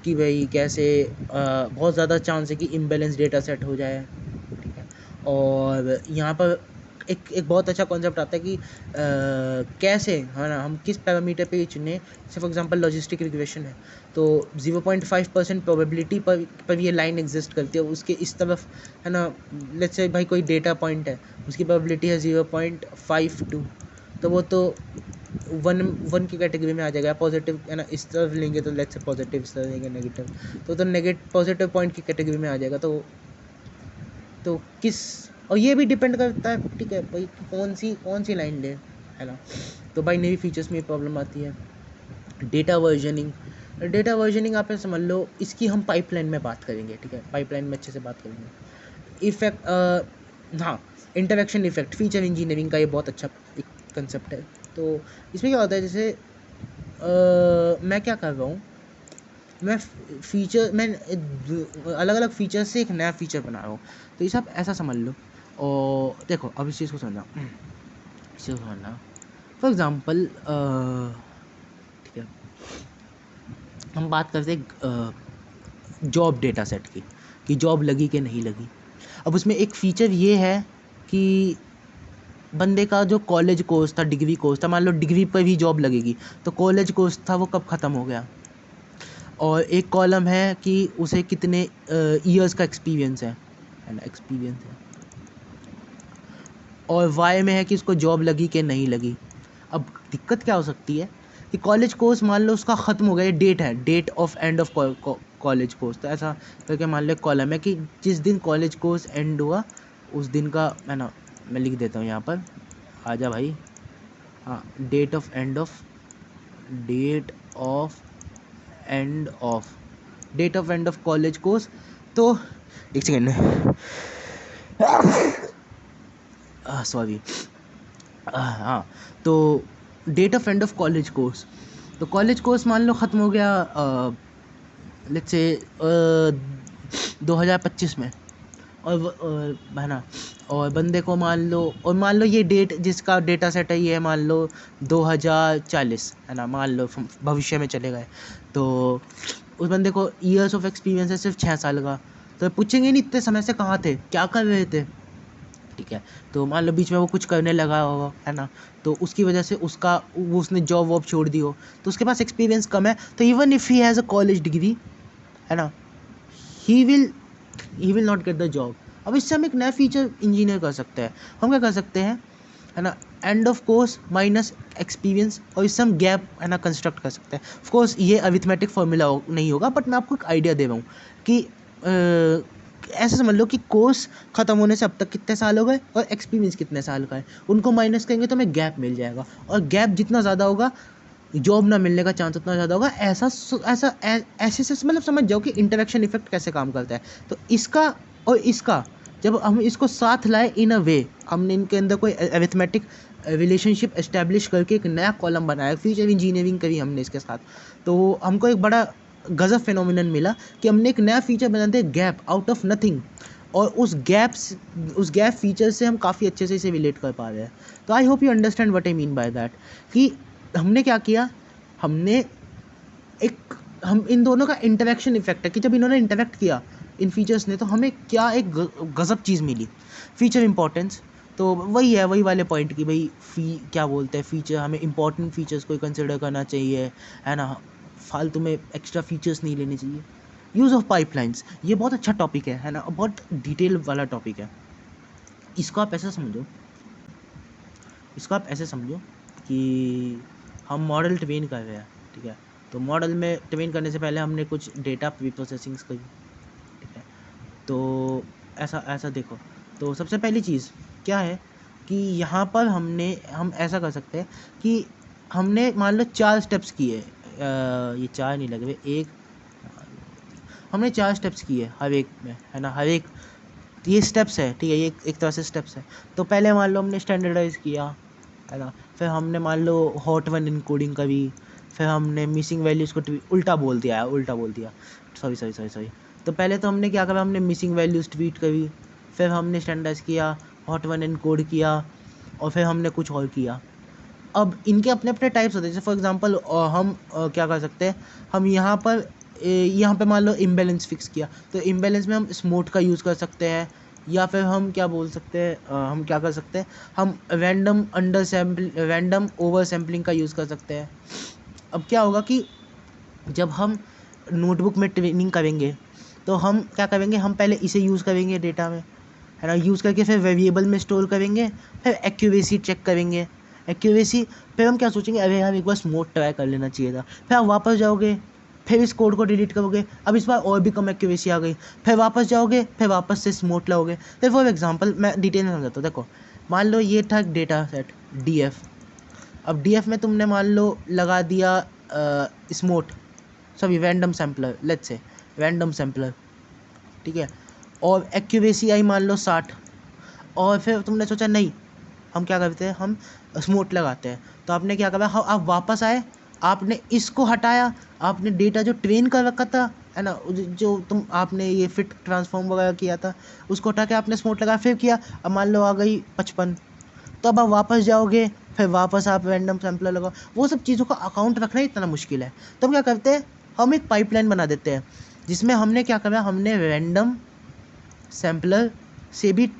कि भाई कैसे बहुत ज़्यादा चांस है कि इम्बैलेंस डेटा सेट हो जाए, ठीक है। और यहाँ पर एक बहुत अच्छा कॉन्सेप्ट आता है कि कैसे, है ना, हम किस पैरामीटर पे ये चुने। जैसे फॉर एग्जांपल लॉजिस्टिक रिग्रेशन है, तो 0.5% प्रोबेबिलिटी पर ये लाइन एग्जिस्ट करती है, उसके इस तरफ, है ना। लेट्स से भाई कोई डेटा पॉइंट है, उसकी प्रोबेबिलिटी है 0.52, तो वो तो वन की कैटेगरी में आ जाएगा, पॉजिटिव, है ना, इस तरफ लेंगे तो लेट्स से पॉजिटिव, इस तरफ लेंगे नेगेटिव, तो नेगेटिव पॉजिटिव पॉइंट की कैटेगरी में आ जाएगा। तो किस, और ये भी डिपेंड करता है, ठीक है भाई, कौन सी लाइन ले, है ना। तो भाई नई फीचर्स में प्रॉब्लम आती है। डेटा वर्जनिंग आप समझ लो, इसकी हम पाइपलाइन में बात करेंगे, ठीक है, पाइपलाइन में अच्छे से बात करेंगे। इफेक्ट, हाँ, इंटरेक्शन इफेक्ट, फीचर इंजीनियरिंग का ये बहुत अच्छा एक कंसेप्ट है। तो इसमें क्या होता है, जैसे मैं क्या कर रहा हूँ, मैं अलग अलग फीचर से एक नया फीचर बना रहा हूँ, तो ये सब ऐसा समझ लो। और देखो अब इस चीज़ को समझना, फॉर एग्ज़ाम्पल, ठीक है, हम बात करते हैं जॉब डेटा सेट की, कि जॉब लगी कि नहीं लगी। अब उसमें एक फ़ीचर ये है कि बंदे का जो कॉलेज कोर्स था, डिग्री कोर्स था, मान लो डिग्री पर भी जॉब लगेगी, तो कॉलेज कोर्स था वो कब ख़त्म हो गया। और एक कॉलम है कि उसे कितने ईयर्स का एक्सपीरियंस है ना, एक्सपीरियंस है। और वाई में है कि उसको जॉब लगी कि नहीं लगी। अब दिक्कत क्या हो सकती है कि कॉलेज कोर्स मान लो उसका ख़त्म हो गया, डेट है, date of end of college course, तो ऐसा करके मान लो कॉलम है कि जिस दिन कॉलेज कोर्स एंड हुआ उस दिन का, है ना, मैं लिख देता हूँ यहाँ पर, आजा भाई, हाँ, date of end of college course. तो एक सेकेंड, सॉरी, हाँ, तो date of end of college course, तो कॉलेज कोर्स मान लो ख़त्म हो गया लेट्स से 2025 में, और है ना, और बंदे को मान लो ये डेट जिसका डेटा सेट है ये मान लो 2040, है ना, मान लो भविष्य में चले गए, तो उस बंदे को ईयर्स ऑफ एक्सपीरियंस है सिर्फ 6 साल का, तो पूछेंगे नहीं इतने समय से कहाँ थे, क्या कर रहे थे, ठीक है। तो मान लो बीच में वो कुछ करने लगा होगा, है ना, तो उसकी वजह से उसने जॉब वॉब छोड़ दी हो, तो उसके पास एक्सपीरियंस कम है, तो even if he has a college degree, है ना, he will not get the job. अब इससे हम एक नया फीचर इंजीनियर कर सकते हैं। हम क्या कर सकते हैं, है ना, end of course minus experience, और इससे हम गैप, है ना, कंस्ट्रक्ट कर सकते हैं। ऑफ कोर्स ये अरिथमेटिक फॉर्मूला नहीं होगा, बट मैं आपको एक आइडिया दे रहा हूँ कि ऐसे समझ लो कि कोर्स ख़त्म होने से अब तक कितने साल हो गए और एक्सपीरियंस कितने साल का है, उनको माइनस करेंगे तो हमें गैप मिल जाएगा, और गैप जितना ज़्यादा होगा जॉब ना मिलने का चांस उतना ज़्यादा होगा। ऐसे से मतलब समझ जाओ कि इंटरेक्शन इफेक्ट कैसे काम करता है। तो इसका और इसका जब हम इसको साथ लाए इन अ वे, हमने इनके अंदर कोई अरिथमेटिक रिलेशनशिप एस्टेब्लिश करके एक नया कॉलम बनाया, फीचर इंजीनियरिंग करी हमने इसके साथ, तो हमको एक बड़ा गज़ब फिनोमिनन मिला कि हमने एक नया फीचर बनाते गैप आउट ऑफ नथिंग, और उस गैप फीचर से हम काफ़ी अच्छे से इसे रिलेट कर पा रहे हैं। तो I hope you understand what I mean by that, कि हमने क्या किया, हमने एक हम इन दोनों का इंटरेक्शन इफेक्ट है कि जब इन्होंने इंटरेक्ट किया इन फीचर्स ने, तो हमें क्या एक गज़ब चीज़ मिली, फीचर इंपॉर्टेंस। तो वही है, वही वाले पॉइंट की भाई क्या बोलते हैं, फीचर, हमें इंपॉर्टेंट फीचर्स को कंसिडर करना चाहिए, है ना, फालतू में एक्स्ट्रा फीचर्स नहीं लेने चाहिए। यूज़ ऑफ पाइपलाइंस, ये बहुत अच्छा टॉपिक है ना, बहुत डिटेल वाला टॉपिक है। इसको आप ऐसे समझो, कि हम मॉडल ट्रेन कर रहे हैं, ठीक है। तो मॉडल में ट्रेन करने से पहले हमने कुछ डेटा प्री प्रोसेसिंग्स करी, ठीक है। तो ऐसा देखो, तो सबसे पहली चीज़ क्या है कि यहाँ पर हम ऐसा कर सकते हैं कि हमने मान लो 4 स्टेप्स किए, ये 4 नहीं लगे हुए, हमने 4 स्टेप्स किए हर एक में, है ना, हर एक ये स्टेप्स है, ठीक है, ये एक तरह से स्टेप्स है। तो पहले मान लो हमने स्टैंडर्डाइज किया, है ना, फिर हमने मान लो हॉट वन इनकोडिंग करी, फिर हमने मिसिंग वैल्यूज़ को उल्टा बोल दिया, सॉरी। तो पहले तो हमने क्या करा, हमने मिसिंग वैल्यूज़ ट्वीट करी, फिर हमने स्टैंडर्डाइज किया, हॉट वन इनकोड किया, और फिर हमने कुछ और किया। अब इनके अपने अपने टाइप्स होते हैं, जैसे फॉर एग्जांपल हम क्या कर सकते हैं, हम यहाँ पे मान लो इम्बैलेंस फिक्स किया, तो इम्बैलेंस में हम स्मूथ का यूज़ कर सकते हैं, या फिर हम क्या बोल सकते हैं, हम क्या कर सकते हैं, हम रैंडम ओवर सैम्पलिंग का यूज़ कर सकते हैं। अब क्या होगा कि जब हम नोटबुक में ट्रेनिंग करेंगे, तो हम क्या करेंगे, हम पहले इसे यूज़ करेंगे डेटा में, है ना, यूज़ करके फिर वेरिएबल में स्टोर करेंगे, फिर एक्यूरेसी चेक करेंगे, फिर हम क्या सोचेंगे, अरे यार एक बार स्मूथ ट्राई कर लेना चाहिए था, फिर आप वापस जाओगे, फिर इस कोड को डिलीट करोगे, अब इस बार और भी कम एक्यूरेसी आ गई, फिर वापस जाओगे, फिर वापस से स्मूथ लाओगे। फिर फॉर एग्जांपल मैं डिटेल में समझाता हूँ, देखो मान लो ये था डेटा सेट DF। अब DF में तुमने मान लो लगा दिया smooth, sorry random sampler, let's say random sampler, ठीक है, और एक्यूरेसी आई मान लो 60, और फिर तुमने सोचा नहीं, हम क्या करते हैं, हम स्मूथ लगाते हैं। तो आपने क्या करा, आप वापस आए, आपने इसको हटाया, आपने डेटा जो ट्रेन कर रखा था, है ना, जो आपने ये फिट ट्रांसफॉर्म वगैरह किया था, उसको हटा के आपने स्मूथ लगाया, फिर किया, अब मान लो आ गई 55, तो अब आप वापस जाओगे, फिर वापस आप रैंडम सैम्पलर लगाओ। वो सब चीज़ों का अकाउंट रखना इतना मुश्किल है, तो हम क्या करते हैं, हम एक पाइपलाइन बना देते हैं, जिसमें हमने क्या करा, हमने रैंडम सैम्पलर से भी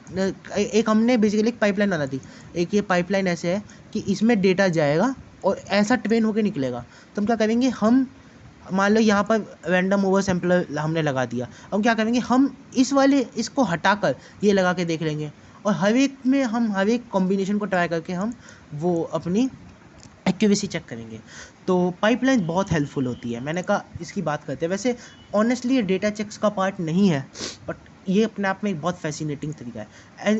एक हमने बेसिकली एक पाइपलाइन बना दी। एक ये पाइपलाइन ऐसे है कि इसमें डेटा जाएगा और ऐसा ट्रेन होकर निकलेगा। तो हम क्या करेंगे, हम मान लो यहाँ पर रैंडम ओवर सैम्पलर हमने लगा दिया, हम क्या करेंगे, हम इसको हटाकर ये लगा के देख लेंगे, और हर एक कॉम्बिनेशन को ट्राई करके हम वो अपनी एक्यूरेसी चेक करेंगे। तो पाइपलाइन बहुत हेल्पफुल होती है, मैंने कहा इसकी बात करते हैं। वैसे ऑनेस्टली ये डेटा चेक्स का पार्ट नहीं है, बट ये अपने आप में एक बहुत फैसिनेटिंग तरीका है।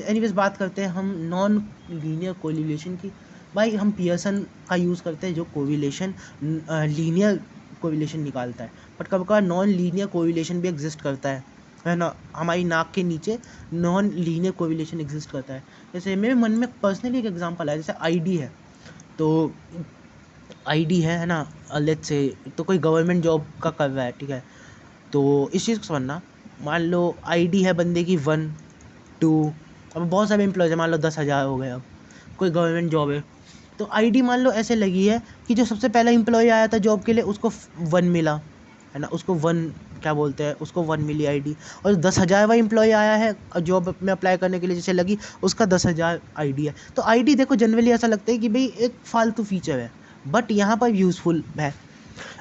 एनीवेज बात करते हैं हम नॉन लीनियर कोरिलेशन की। भाई हम पियर्सन का यूज़ करते हैं जो कोरिलेशन लीनियर कोरिलेशन निकालता है, बट कभी कभार नॉन लीनियर कोरिलेशन भी एग्जिस्ट करता है ना, हमारी नाक के नीचे नॉन लीनियर कोरिलेशन एग्जिस्ट करता है। जैसे मेरे मन में पर्सनली एक एग्जांपल है, जैसे ID है, तो ID है ना, लेट्स से तो कोई गवर्नमेंट जॉब का कर रहा है, ठीक है। तो इस चीज़ को समझना, मान लो ID है बंदे की 1 2, अब बहुत सारे एम्प्लॉयज़ हैं, मान लो 10,000 हो गए। अब कोई गवर्नमेंट जॉब है, तो ID मान लो ऐसे लगी है कि जो सबसे पहला एम्प्लॉय आया था जॉब के लिए उसको 1 मिला, है ना, उसको 1 क्या बोलते हैं, उसको 1 मिली ID। और 10,000वां एम्प्लॉय आया है जॉब में अप्लाई करने के लिए जैसे लगी, उसका 10,000 ID है। तो ID देखो जनरली ऐसा लगता है कि भाई एक फालतू फीचर है, बट यहाँ पर यूज़फुल है।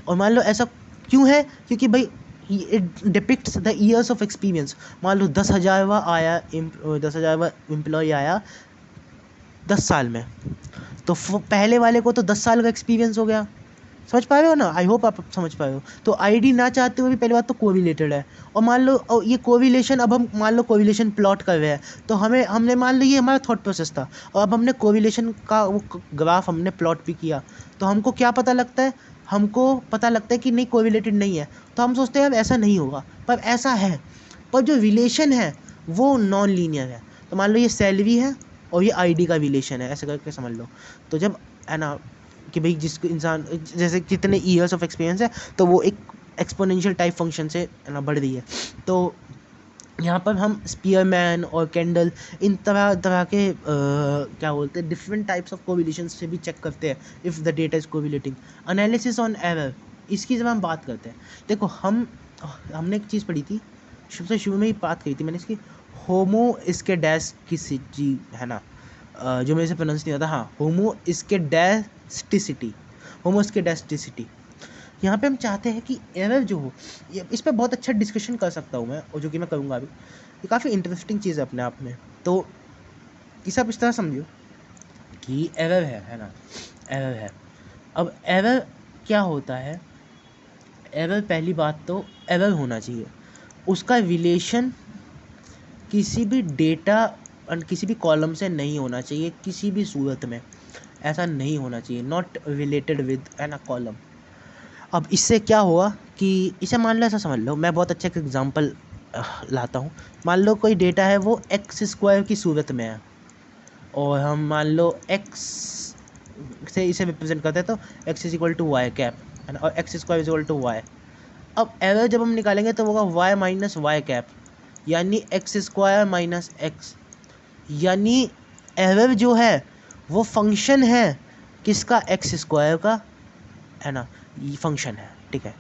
और मान लो ऐसा क्यों है, क्योंकि भाई it depicts the years of experience. मान लो 10,000वां एम्प्लॉय आया 10 साल में, तो पहले वाले को तो 10 साल का एक्सपीरियंस हो गया। समझ पा रहे हो ना, आई होप आप समझ पा रहे हो। तो ID ना चाहते हुए भी पहली बात तो कोरिलेटेड है, और मान लो ये कोरिलेशन, अब हम मान लो कोरिलेशन प्लॉट कर रहे हैं, तो हमने मान लो ये हमारा थॉट प्रोसेस था, और अब हमने कोरिलेशन का वो ग्राफ हमने प्लॉट भी किया, तो हमको क्या पता लगता है, हमको पता लगता है कि नहीं कोरिलेटेड नहीं है। तो हम सोचते हैं अब ऐसा नहीं होगा, पर ऐसा है, पर जो रिलेशन है वो नॉन लीनियर है। तो मान लो ये सैलरी है और ये ID का रिलेशन है, ऐसे करके समझ लो। तो जब है ना कि भाई जिसको इंसान जैसे कितने ईयर्स ऑफ एक्सपीरियंस है, तो वो एक एक्सपोनेंशियल टाइप फंक्शन से है ना बढ़ रही है। तो यहाँ पर हम स्पीयरमैन और कैंडल इन तरह तरह के क्या बोलते हैं डिफरेंट टाइप्स ऑफ कोरिलेशन से भी चेक करते हैं if the data is correlating. Analysis on error, इसकी जब हम बात करते हैं, देखो हमने एक चीज़ पढ़ी थी, सबसे शुरू में ही बात करी थी मैंने इसकी, होमो इसके डैश की जी है ना, जो मेरे से प्रोनाउंस नहीं आता, हाँ होमो इसके डैस्टिसिटी, होमो इसके डैस्टिसिटी। यहाँ पे हम चाहते हैं कि एरर जो हो, ये इस पर बहुत अच्छा डिस्कशन कर सकता हूँ मैं, और जो कि मैं करूँगा अभी। ये काफ़ी इंटरेस्टिंग चीज़ है अपने आप में। तो इसे आप इस तरह समझो कि एरर है ना, एरर है। अब एरर क्या होता है, एरर पहली बात तो एरर होना चाहिए, उसका रिलेशन किसी भी डेटा और किसी भी कॉलम से नहीं होना चाहिए, किसी भी सूरत में ऐसा नहीं होना चाहिए, नॉट रिलेटेड विद है ना कॉलम। अब इससे क्या हुआ कि इसे मान लो, ऐसा समझ लो, मैं बहुत अच्छा एक एग्जांपल लाता हूँ। मान लो कोई डेटा है वो एक्स स्क्वायर की सूरत में है, और हम मान लो एक्स से इसे रिप्रेजेंट करते हैं, तो X is equal to Y cap है ना, और X square is equal to Y. अब एरर जब हम निकालेंगे तो होगा वाई माइनस वाई कैप, यानी एक्स स्क्वायर माइनस एक्स, यानी एरर जो है वो फंक्शन है किसका, एक्स स्क्वायर का, है ना, ये फंक्शन है, ठीक है।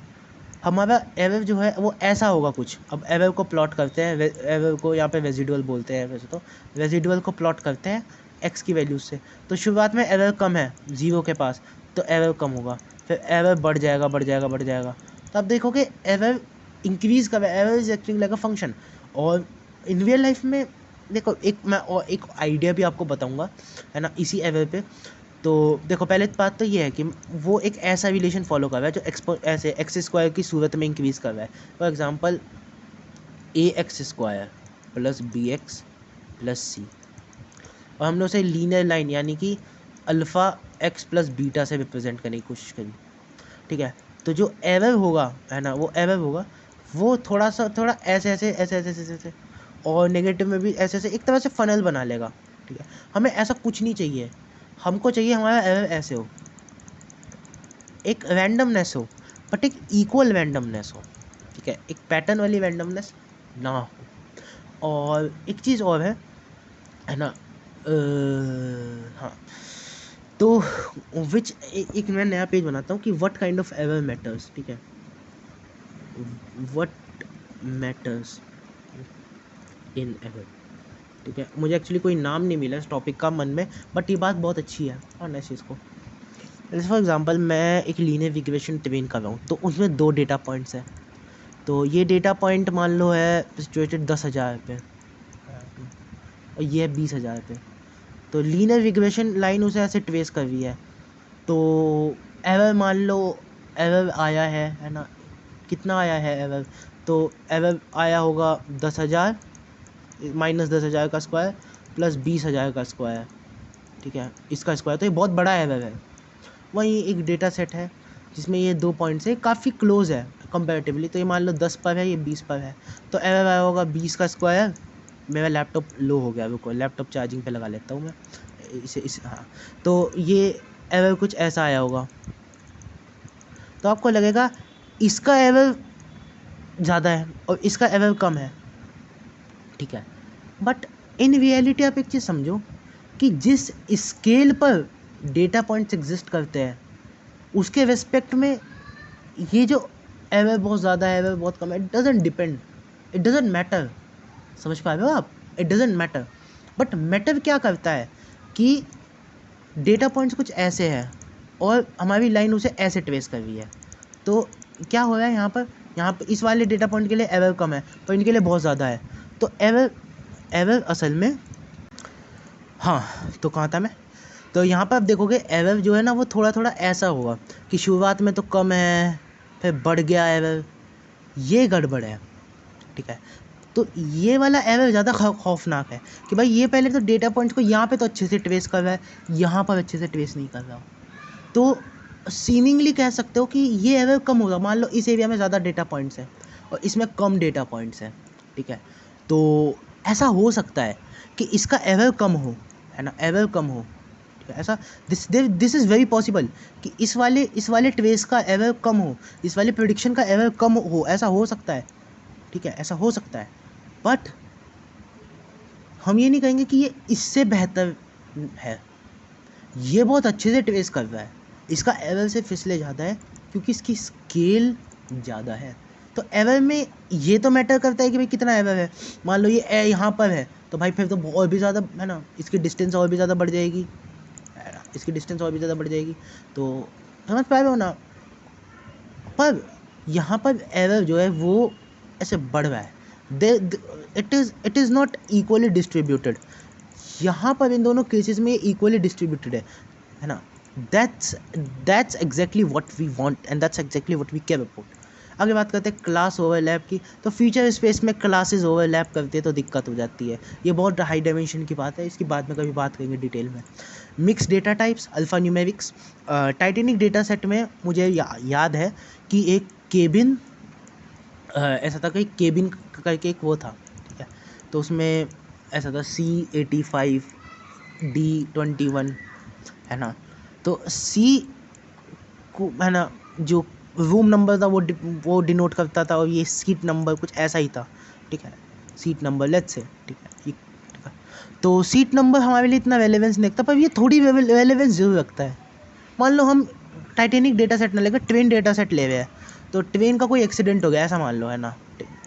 हमारा एरर जो है वो ऐसा होगा कुछ। अब एरर को प्लॉट करते हैं, एरर को यहाँ पे रेजिडुअल बोलते हैं वैसे तो, रेजिडुअल को प्लॉट करते हैं एक्स की वैल्यूज से। तो शुरुआत में एरर कम है ज़ीरो के पास, तो एरर कम होगा, फिर एरर बढ़ जाएगा बढ़ जाएगा बढ़ जाएगा, तो आप देखोगे एरर इंक्रीज़ कर, error is acting like a function. और इन रियल लाइफ में देखो, एक मैं और एक आइडिया भी आपको बताऊंगा है ना इसी एरर पे। तो देखो, पहले बात तो ये है कि वो एक ऐसा रिलेशन फॉलो कर रहा है जो ऐसे एक्स स्क्वायर की सूरत में इंक्रीज़ कर रहा है। For example a x square plus b x plus c, और हमने उसे लीनियर लाइन यानी कि अल्फ़ा एक्स प्लस बीटा से रिप्रेजेंट करने की कोशिश करी, ठीक है। तो जो एरर होगा है ना, वो एरर होगा, वो थोड़ा सा थोड़ा ऐसे ऐसे ऐसे ऐसे ऐसे ऐसे, और नेगेटिव में भी ऐसे ऐसे, एक तरह से फनल बना लेगा, ठीक है। हमें ऐसा कुछ नहीं चाहिए, हमको चाहिए हमारा एरर ऐसे हो, एक रैंडमनेस हो, बट एक इक्वल रैंडमनेस हो, ठीक है, एक पैटर्न वाली रैंडमनेस ना हो। और एक चीज़ और है ना, हाँ, तो विच एक मैं नया पेज बनाता हूँ कि what kind of error matters, ठीक है, व्हाट मैटर्स इन एरर, ठीक है। मुझे एक्चुअली कोई नाम नहीं मिला इस टॉपिक का मन में, बट ये बात बहुत अच्छी है और इस चीज़ को, जैसे फॉर एग्जांपल मैं एक लीनियर रिग्रेशन ट्रेन कर रहा हूँ, तो उसमें 2 डेटा पॉइंट्स हैं। तो ये डेटा पॉइंट मान लो है सिचुएटेड 10,000 पे, और ये है 20,000 पे। तो लीनियर रिग्रेशन लाइन उसे ऐसे ट्रेस कर रही है। तो एरर मान लो, एरर आया है ना, कितना आया है एरर, तो एरर आया होगा 10,000 माइनस 10,000 का स्क्वायर प्लस 20,000 का स्क्वायर, ठीक है, इसका स्क्वायर। तो ये बहुत बड़ा एरर है। वहीं एक डेटा सेट है जिसमें ये 2 पॉइंट्स है काफ़ी क्लोज है कंपैरेटिवली, तो ये मान लो 10 पर है, ये 20 पर है, तो एरर आया होगा 20 का स्क्वायर। मेरा लैपटॉप लो हो गया, रुको लैपटॉप चार्जिंग पे लगा लेता हूँ मैं इसे हाँ। तो ये एरर कुछ ऐसा आया होगा, तो आपको लगेगा इसका एरर ज़्यादा है और इसका एरर कम है, ठीक है। बट इन रियलिटी आप एक चीज़ समझो कि जिस स्केल पर डेटा पॉइंट्स एग्जिस्ट करते हैं उसके रेस्पेक्ट में ये जो एरर बहुत ज़्यादा है, एरर बहुत कम है, it doesn't depend, it doesn't matter. समझ पा रहे हो आप, it doesn't matter. But matter क्या करता है कि डेटा पॉइंट्स कुछ ऐसे हैं और हमारी लाइन उसे ऐसे ट्रेस कर रही है, तो क्या हो रहा है यहाँ पर इस वाले डेटा पॉइंट के लिए एरर कम है और इनके लिए बहुत ज़्यादा है। तो एरर असल में, हाँ तो कहाँ था मैं, तो यहाँ पर आप देखोगे एरर जो है ना वो थोड़ा थोड़ा ऐसा होगा कि शुरुआत में तो कम है, फिर बढ़ गया एरर, ये गड़बड़ है, ठीक है। तो ये वाला एरर ज़्यादा खौफनाक है कि भाई ये पहले तो डेटा पॉइंट्स को यहाँ पे तो अच्छे से ट्रेस कर रहा है, यहाँ पर अच्छे से ट्रेस नहीं कर रहा। तो सीमिंगली कह सकते हो कि ये एरर कम होगा। मान लो इस एरिया में ज़्यादा डेटा पॉइंट्स हैं और इसमें कम डेटा पॉइंट्स हैं, ठीक है। तो ऐसा हो सकता है कि इसका एरर कम हो, है ना, एरर कम हो, ठीक है। ऐसा दिस इज़ वेरी पॉसिबल कि इस वाले ट्रेस का एरर कम हो, इस वाले प्रेडिक्शन का एरर कम हो, ऐसा हो सकता है, ठीक है, ऐसा हो सकता है। बट हम ये नहीं कहेंगे कि ये इससे बेहतर है। ये बहुत अच्छे से ट्रेस कर रहा है, इसका एरर सिर्फ इसलिए ज़्यादा है क्योंकि इसकी स्केल ज़्यादा है। तो एरर में ये तो मैटर करता है कि भाई कितना एरर है। मान लो ये यहाँ पर है तो भाई फिर तो और भी ज़्यादा है ना, इसकी डिस्टेंस और भी ज़्यादा बढ़ जाएगी, इसकी डिस्टेंस और भी ज़्यादा बढ़ जाएगी। तो समझ पा रहे हो ना। पर यहाँ पर एरर जो है वो ऐसे बढ़ रहा है, it is not equally distributed. यहाँ पर इन दोनों केसेस में इक्वली डिस्ट्रीब्यूटेड है ना। That's exactly what we want and that's exactly what we care about. आगे बात करते हैं क्लास ओवरलैप की। तो फीचर स्पेस में क्लासेस ओवरलैप करते हैं तो दिक्कत हो जाती है, ये बहुत हाई डायमेंशन की बात है, इसकी बाद में कभी बात करेंगे डिटेल में। Mix data types, alpha numerics. Titanic data set में मुझे याद है कि एक केबिन ऐसा था कि केबिन करके एक वो था, ठीक है। तो उसमें ऐसा था C85D21 है ना। तो C को है ना जो रूम नंबर था वो डिनोट करता था, और ये सीट नंबर कुछ ऐसा ही था, ठीक है। सीट नंबर लेट्स से, ठीक है, ठीक है। तो सीट नंबर हमारे लिए इतना रेलेवेंस नहीं रखता, पर ये थोड़ी रेलेवेंस जरूर रखता है। मान लो हम टाइटेनिक डेटा सेट ना लेकर ट्रेन डेटा सेट ले रहे हैं, तो ट्रेन का कोई एक्सीडेंट हो गया ऐसा मान लो, है ना।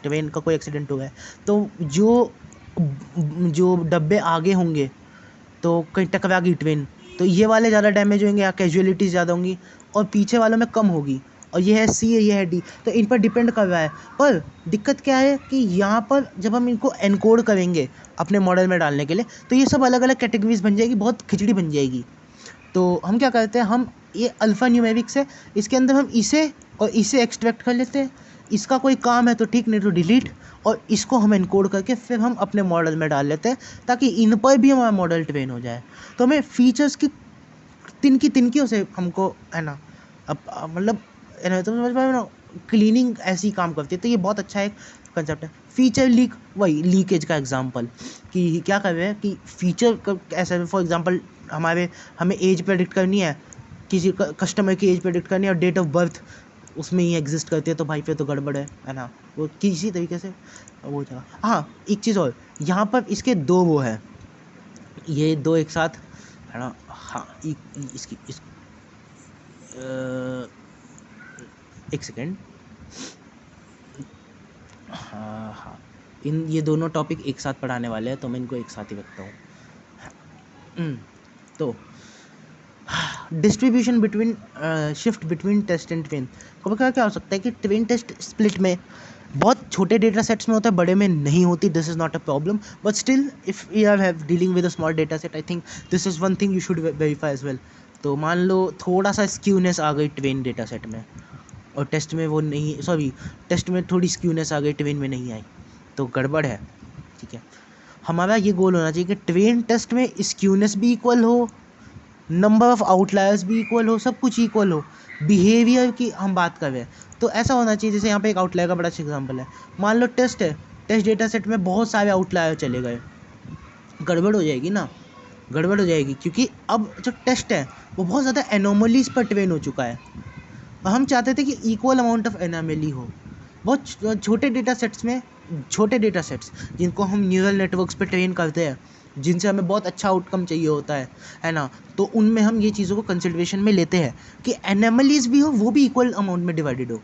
ट्रेन का कोई एक्सीडेंट हो गया तो जो डब्बे आगे होंगे तो कहीं टकरा गई ट्रेन, तो ये वाले ज़्यादा डैमेज होंगे या कैजुअलिटीज़ ज़्यादा होंगी, और पीछे वालों में कम होगी। और ये है C है, ये है D, तो इन पर डिपेंड कर रहा है। पर दिक्कत क्या है कि यहाँ पर जब हम इनको एनकोड करेंगे अपने मॉडल में डालने के लिए, तो ये सब अलग अलग कैटेगरीज बन जाएगी, बहुत खिचड़ी बन जाएगी। तो हम क्या करते हैं, हम ये अल्फ़ा न्यूमेरिक्स है, इसके अंदर हम इसे और इसे एक्सट्रैक्ट कर लेते हैं। इसका कोई काम है तो ठीक, नहीं तो डिलीट, और इसको हम एनकोड करके फिर हम अपने मॉडल में डाल लेते हैं, ताकि इन पर भी हमारा मॉडल ट्रेन हो जाए। तो हमें फीचर्स की तिनकियों से हमको है ना, अब मतलब है ना, तो समझ पाए ना, क्लीनिंग ऐसी काम करती है। तो ये बहुत अच्छा एक कंसेप्ट है। फीचर लीक, वही लीकेज का एग्जांपल, कि क्या कर रहे हैं कि फीचर ऐसा, फॉर एग्जांपल हमें एज प्रेडिक्ट करनी है, किसी कस्टमर की एज प्रेडिक्ट करनी है, और डेट ऑफ बर्थ उसमें ही एग्जिस्ट करती है, तो भाई फिर तो गड़बड़ है ना, वो किसी तरीके से वो जगह। हाँ, एक चीज़ और, यहाँ पर इसके दो वो है, ये दो एक साथ है ना। हाँ, इसकी एक सेकेंड। हाँ हाँ, ये दोनों टॉपिक एक साथ पढ़ाने वाले हैं, तो मैं इनको एक साथ ही रखता हूँ। तो distribution between shift between test and train. कभी कभी क्या हो सकता है कि ट्रेन टेस्ट स्प्लिट में बहुत छोटे डेटा सेट्स में होता है, बड़े में नहीं होती। This is not a problem, but still if you are have dealing with a small data set, I think this is one thing you should verify as well. तो मान लो थोड़ा सा स्क्यूनेस आ गई ट्रेन डेटा सेट में, और test में वो नहीं, सॉरी, टेस्ट में थोड़ी स्क्यूनेस आ गई, ट्रेन में नहीं आई, तो गड़बड़ है, ठीक है। हमारा ये गोल होना चाहिए कि ट्रेन टेस्ट में स्क्यूनेस भी इक्वल हो, नंबर ऑफ़ आउटलायर्स भी इक्वल हो, सब कुछ इक्वल हो। बिहेवियर की हम बात कर रहे हैं तो ऐसा होना चाहिए, जैसे यहाँ पे एक आउटलायर का बड़ा अच्छा एग्जांपल है। मान लो टेस्ट है, टेस्ट डेटा सेट में बहुत सारे आउटलायर चले गए, गड़बड़ हो जाएगी ना, गड़बड़ हो जाएगी, क्योंकि अब जो टेस्ट है वो बहुत ज़्यादा एनोमलीज पर ट्रेन हो चुका है, और हम चाहते थे कि इक्वल अमाउंट ऑफ एनोमली हो। बहुत छोटे डेटा सेट्स में, छोटे डेटा सेट्स जिनको हम न्यूरल नेटवर्क्स पे ट्रेन करते हैं, जिनसे हमें बहुत अच्छा आउटकम चाहिए होता है ना, तो उनमें हम ये चीज़ों को कंसिडरेशन में लेते हैं कि एनोमलीज भी हो, वो भी इक्वल अमाउंट में डिवाइडेड हो,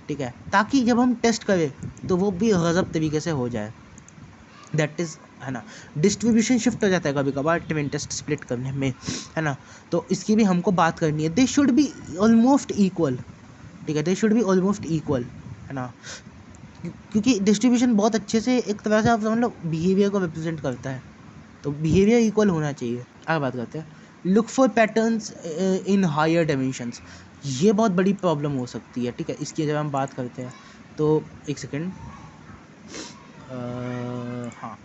ठीक है, ताकि जब हम टेस्ट करें तो वो भी गज़ब तरीके से हो जाए। दैट इज़, है ना, डिस्ट्रीब्यूशन शिफ्ट हो जाता है कभी कभार ट्रेन टेस्ट स्प्लिट करने में, है ना। तो इसकी भी हमको बात करनी है, they should be almost equal, ठीक है, they should be almost equal, है ना, क्योंकि डिस्ट्रीब्यूशन बहुत अच्छे से एक तरह से आप समझ लो बिहेवियर को रिप्रेजेंट करता है, तो बिहेवियर इक्वल होना चाहिए। आगे बात करते हैं, look for patterns in higher dimensions. ये बहुत बड़ी प्रॉब्लम हो सकती है, ठीक है, इसकी जब हम बात करते हैं तो एक सेकेंड, हाँ,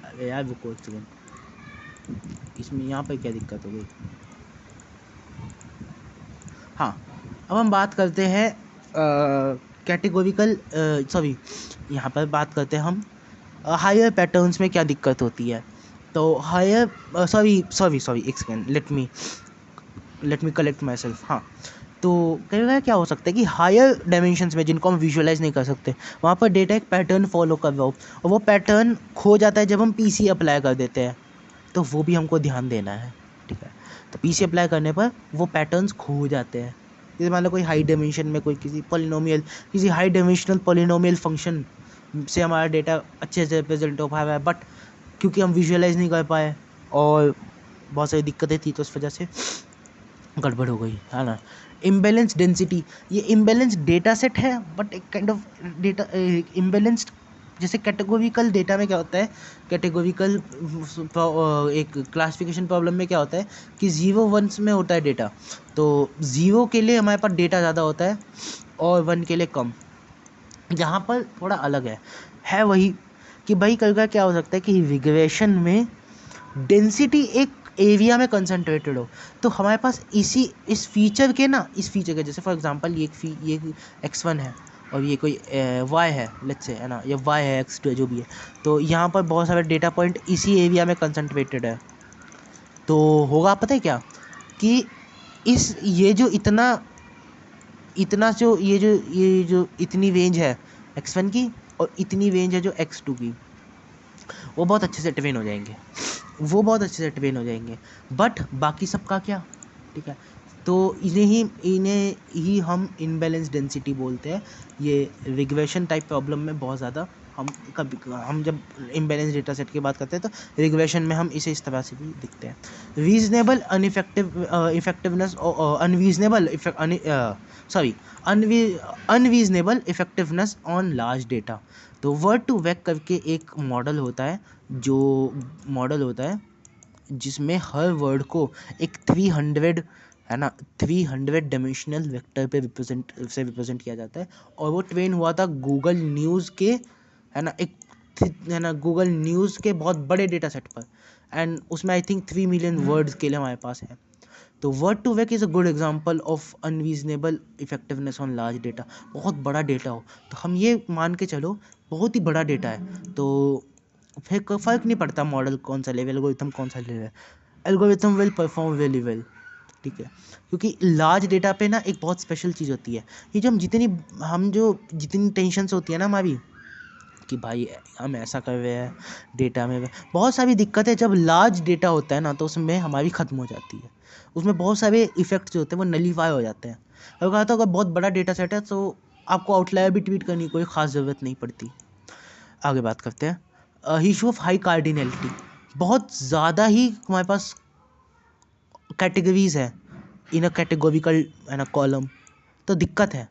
अरे यार रुको एक सेकेंड, इसमें यहाँ पर क्या दिक्कत हो गई। हाँ, अब हम बात करते हैं कैटेगोरिकल, सॉरी, यहाँ पर बात करते हैं हम हायर पैटर्न्स में क्या दिक्कत होती है। तो हायर, सॉरी, एक second, let me collect my self. हाँ, तो कई बार क्या हो सकता है कि हायर डायमेंशंस में जिनको हम विजुअलाइज नहीं कर सकते, वहाँ पर डेटा एक पैटर्न फॉलो कर रहा हो और वो पैटर्न खो जाता है जब हम पीसी अप्लाई कर देते हैं, तो वो भी हमको ध्यान देना है, ठीक है। तो पीसी अप्लाई करने पर वो पैटर्न्स खो जाते हैं। जैसे मान लो कोई हाई डायमेंशन में कोई किसी हाई डायमेंशनल पॉलिनोमियल फंक्शन से हमारा डेटा अच्छे से रिप्रेजेंट हो पाया है, बट क्योंकि हम विजुअलाइज नहीं कर पाए और बहुत सारी दिक्कतें थी, तो उस वजह से गड़बड़ हो गई, है ना। इम्बैलेंस डेंसिटी, ये इम्बैलेंस डेटा सेट है, बट एक काइंड ऑफ डेटा इम्बैलेंस्ड, जैसे कैटेगोरिकल डेटा में क्या होता है, कैटेगोरिकल एक क्लासिफिकेशन प्रॉब्लम में क्या होता है कि 0 1 में होता है डेटा, तो 0 के लिए हमारे पास डेटा ज़्यादा होता है और 1 के लिए कम। यहाँ पर थोड़ा अलग है वही कि भाई कल का क्या हो सकता है कि रिग्रेशन में डेंसिटी एक एरिया में कंसंट्रेटेड हो, तो हमारे पास इस फीचर के जैसे फॉर एग्जांपल ये x1 है और ये कोई y है, लेट्स से, है ना, या y है, x2 है, जो भी है, तो यहाँ पर बहुत सारे डेटा पॉइंट इसी एरिया में कंसंट्रेटेड है। तो होगा पता है क्या कि ये जो इतना जो इतनी रेंज है x1 की और इतनी रेंज है जो x2 की, वो बहुत अच्छे से ट्रेन हो जाएंगे, बट बाकी सबका क्या, ठीक है। तो इन्हें ही हम इनबैलेंस डेंसिटी बोलते हैं। ये रिग्रेशन टाइप प्रॉब्लम में बहुत ज़्यादा हम जब इम्बैलेंस डेटा सेट की बात करते हैं तो रिग्रेशन में हम इसे इस तरह से भी दिखते हैं। Reasonable effectiveness unreasonable effectiveness on large data. तो वर्ड टू वेक करके एक मॉडल होता है जिसमें हर वर्ड को एक 300, है ना, 300 डायमेंशनल वेक्टर पे रिप्रेजेंट किया जाता है, और वो ट्रेन हुआ था गूगल न्यूज़ के, है ना, गूगल न्यूज़ के बहुत बड़े डेटा सेट पर, एंड उसमें आई थिंक 3 मिलियन वर्ड्स के लिए हमारे पास है। तो word to vec is a good example of unreasonable effectiveness on large data. बहुत बड़ा डेटा हो तो हम ये मान के चलो बहुत ही बड़ा डेटा है, तो फिर फ़र्क नहीं पड़ता मॉडल कौन सा लेवल, एल्गोरिथम कौन सा level, algorithm will perform very well, ठीक है। क्योंकि लार्ज डेटा पे ना एक बहुत स्पेशल चीज़ होती है, ये जो जितनी टेंशन्स होती है ना हमारी कि भाई हम ऐसा कर रहे हैं डेटा में, बहुत सारी दिक्कतें जब लार्ज डेटा होता है ना तो उसमें हमारी ख़त्म हो जाती है। उसमें बहुत सारे इफ़ेक्ट्स जो होते हैं वो नलीफाई हो जाते हैं। अगर कहा तो अगर बहुत बड़ा डेटा सेट है तो आपको आउटलायर भी ट्वीट करने की कोई ख़ास ज़रूरत नहीं पड़ती। आगे बात करते हैं इशू ऑफ हाई कार्डिनलिटी। बहुत ज़्यादा ही हमारे पास कैटेगरीज है इन अ कैटेगोरिकल, है ना, कॉलम, तो दिक्कत है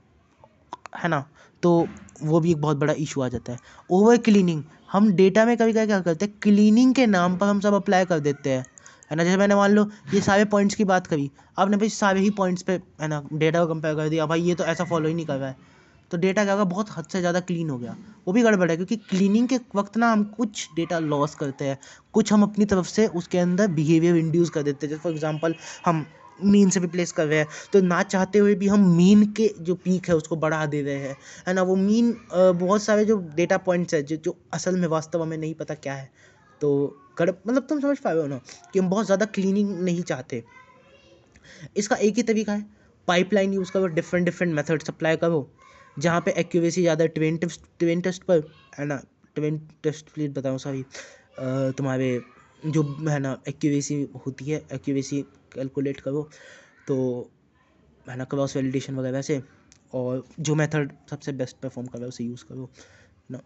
ना। तो वो भी एक बहुत बड़ा इशू आ जाता है। ओवर क्लीनिंग, हम डेटा में कभी कभी क्या करते हैं, क्लीनिंग के नाम पर हम सब अप्लाई कर देते हैं, है ना। जैसे मैंने मान लो ये सारे पॉइंट्स की बात करी, आपने भाई सारे ही पॉइंट्स पे, है ना, डेटा को कंपेयर कर दिया, भाई ये तो ऐसा फॉलो ही नहीं कर रहा है, तो डेटा क्या होगा, बहुत हद से ज़्यादा क्लीन हो गया। वो भी गड़बड़ है क्योंकि क्लीनिंग के वक्त ना हम कुछ डेटा लॉस करते हैं, कुछ हम अपनी तरफ से उसके अंदर बिहेवियर इंड्यूस कर देते हैं। जैसे फॉर एग्जांपल हम मीन से रिप्लेस कर रहे हैं, तो ना चाहते हुए भी हम मीन के जो पीक है उसको बढ़ा दे रहे हैं, है ना। वो मीन बहुत सारे जो डेटा पॉइंट्स है जो असल में वास्तव में नहीं पता क्या है, तो मतलब तुम समझ पाए हो ना कि हम बहुत ज़्यादा क्लीनिंग नहीं चाहते। इसका एक ही तरीका है, पाइपलाइन यूज़ करो, डिफरेंट मेथड्स अप्लाई करो, जहाँ पे एक्यूरेसी ज़्यादा ट्वेन टेस्ट पर, है ना, ट्वेन टेस्ट प्लीज बताऊँ, सॉरी, तुम्हारे जो, है ना, एक्यूरेसी होती है, एक्यूरेसी कैलकुलेट करो, तो, है ना, क्रॉस वैलिडेशन वगैरह से, और जो मेथड सबसे बेस्ट परफॉर्म कर रहा है उसे यूज़ करो ना।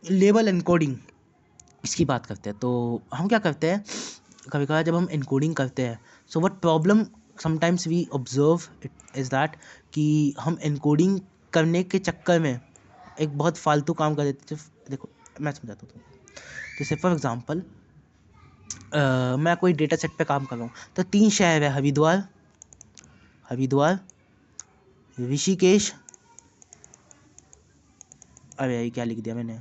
लेबल एनकोडिंग, इसकी बात करते हैं। तो हम क्या करते हैं कभी कभार जब हम एनकोडिंग करते हैं, so what problem sometimes we observe it is that कि हम एनकोडिंग करने के चक्कर में एक बहुत फालतू काम कर देते हैं। देखो मैं समझाता हूँ तुमको। जैसे फॉर एग्जांपल मैं कोई डेटा सेट पे काम कर रहा हूँ, तो 3 शहर है, हरिद्वार, ऋषिकेश, अरे यार क्या लिख दिया मैंने,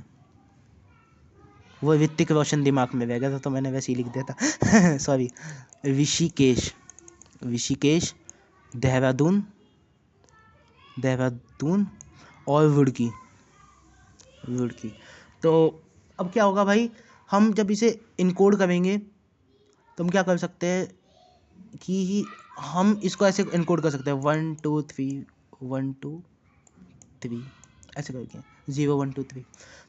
वो ऋतिक रोशन दिमाग में रह गया था तो मैंने वैसे ही लिख दिया था सॉरी। ऋषिकेश, देहरादून और रुड़की। तो अब क्या होगा भाई, हम जब इसे इनकोड करेंगे तो हम क्या कर सकते हैं कि हम इसको ऐसे इनकोड कर सकते हैं 1 2 3 1 2 3 ऐसे करके 0 1 2 3।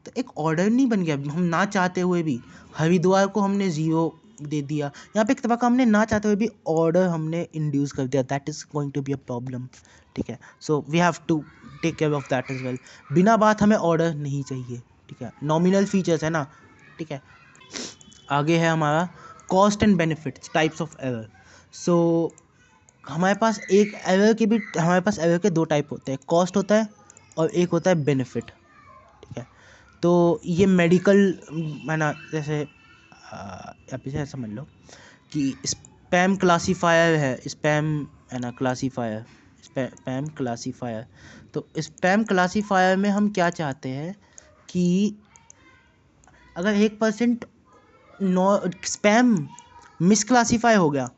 तो एक ऑर्डर नहीं बन गया, हम ना चाहते हुए भी हरिद्वार को हमने 0 दे दिया, यहाँ पे एक तरह का हमने ना चाहते हुए भी ऑर्डर हमने इंड्यूस कर दिया, that is going to be a problem. ठीक है, so we have to take care of that as well. बिना बात हमें ऑर्डर नहीं चाहिए। ठीक है, नॉमिनल फीचर्स है ना। ठीक है, आगे है हमारा cost and benefits types of error. So हमारे पास एरर के दो टाइप होते हैं, कॉस्ट होता है और एक होता है बेनिफिट। ठीक है, तो ये मेडिकल है ना, जैसे आप इसे समझ लो कि स्पैम क्लासीफायर है, स्पैम है ना क्लासीफायर, स्पैम क्लासीफायर। तो स्पैम क्लासीफायर में हम क्या चाहते हैं कि अगर 1% नो स्पैम मिसक्लासीफाई हो गया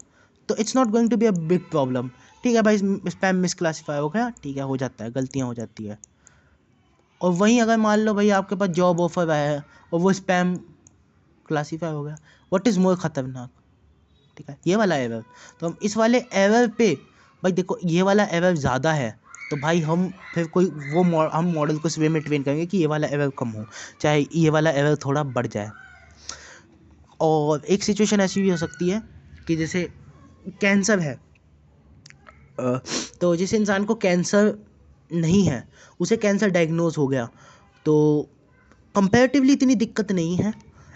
तो it's not going to be a big problem. ठीक है भाई, स्पैम मिसक्लासीफाई हो गया, ठीक है, हो जाता है, गलतियाँ हो जाती है। और वहीं अगर मान लो भाई आपके पास जॉब ऑफर आया है और वो स्पैम क्लासीफाई हो गया, व्हाट इज़ मोर खतरनाक। ठीक है, ये वाला एरर। तो हम इस वाले एरर पे भाई देखो, ये वाला एरर ज़्यादा है तो भाई हम फिर कोई हम मॉडल को इस वे में ट्रेन करेंगे कि ये वाला एरर कम हो, चाहे ये वाला एरर थोड़ा बढ़ जाए। और एक सिचुएशन ऐसी भी हो सकती है कि जैसे कैंसर है, तो जिस इंसान को कैंसर नहीं है उसे कैंसर डायग्नोज हो गया, तो कंपैरेटिवली इतनी दिक्कत नहीं है।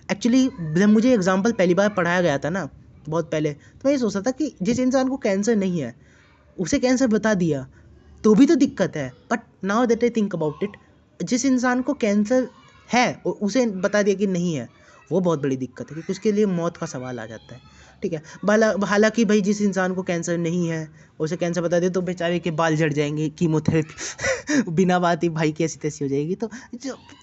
एक्चुअली जब मुझे एग्जांपल पहली बार पढ़ाया गया था ना बहुत पहले, तो मैं ये सोचता था कि जिस इंसान को कैंसर नहीं है उसे कैंसर बता दिया तो भी तो दिक्कत है, but now that I think about it, जिस इंसान को कैंसर है और उसे बता दिया कि नहीं है, वो बहुत बड़ी दिक्कत है क्योंकि उसके लिए मौत का सवाल आ जाता है। ठीक है, हालांकि भाई जिस इंसान को कैंसर नहीं है उसे कैंसर बता दे तो बेचारे के बाल झड़ जाएंगे, कीमोथेरेपी बिना बात ही भाई की ऐसी तैसी हो जाएगी। तो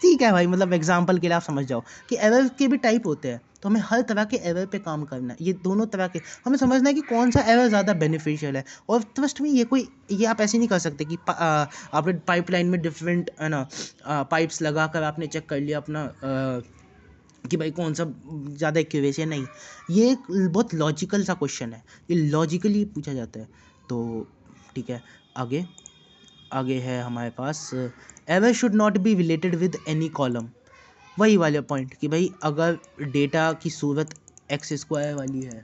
ठीक है भाई, मतलब एग्जांपल के लिए आप समझ जाओ कि एरर के भी टाइप होते हैं, तो हमें हर तरह के एरर पे काम करना है। ये दोनों तरह के हमें समझना है कि कौन सा एरर ज़्यादा बेनिफिशियल है। और ट्रस्ट में ये आप ऐसे नहीं कर सकते कि आपने पाइपलाइन में डिफरेंट है ना पाइप्स लगा कर आपने चेक कर लिया अपना कि भाई कौन सा ज़्यादा एक्यूरेसी है। नहीं, ये एक बहुत लॉजिकल सा क्वेश्चन है, ये लॉजिकली पूछा जाता है। तो ठीक है, आगे आगे है हमारे पास error should not be related with any column. वही वाले पॉइंट कि भाई अगर डेटा की सूरत एक्स स्क्वायर वाली है,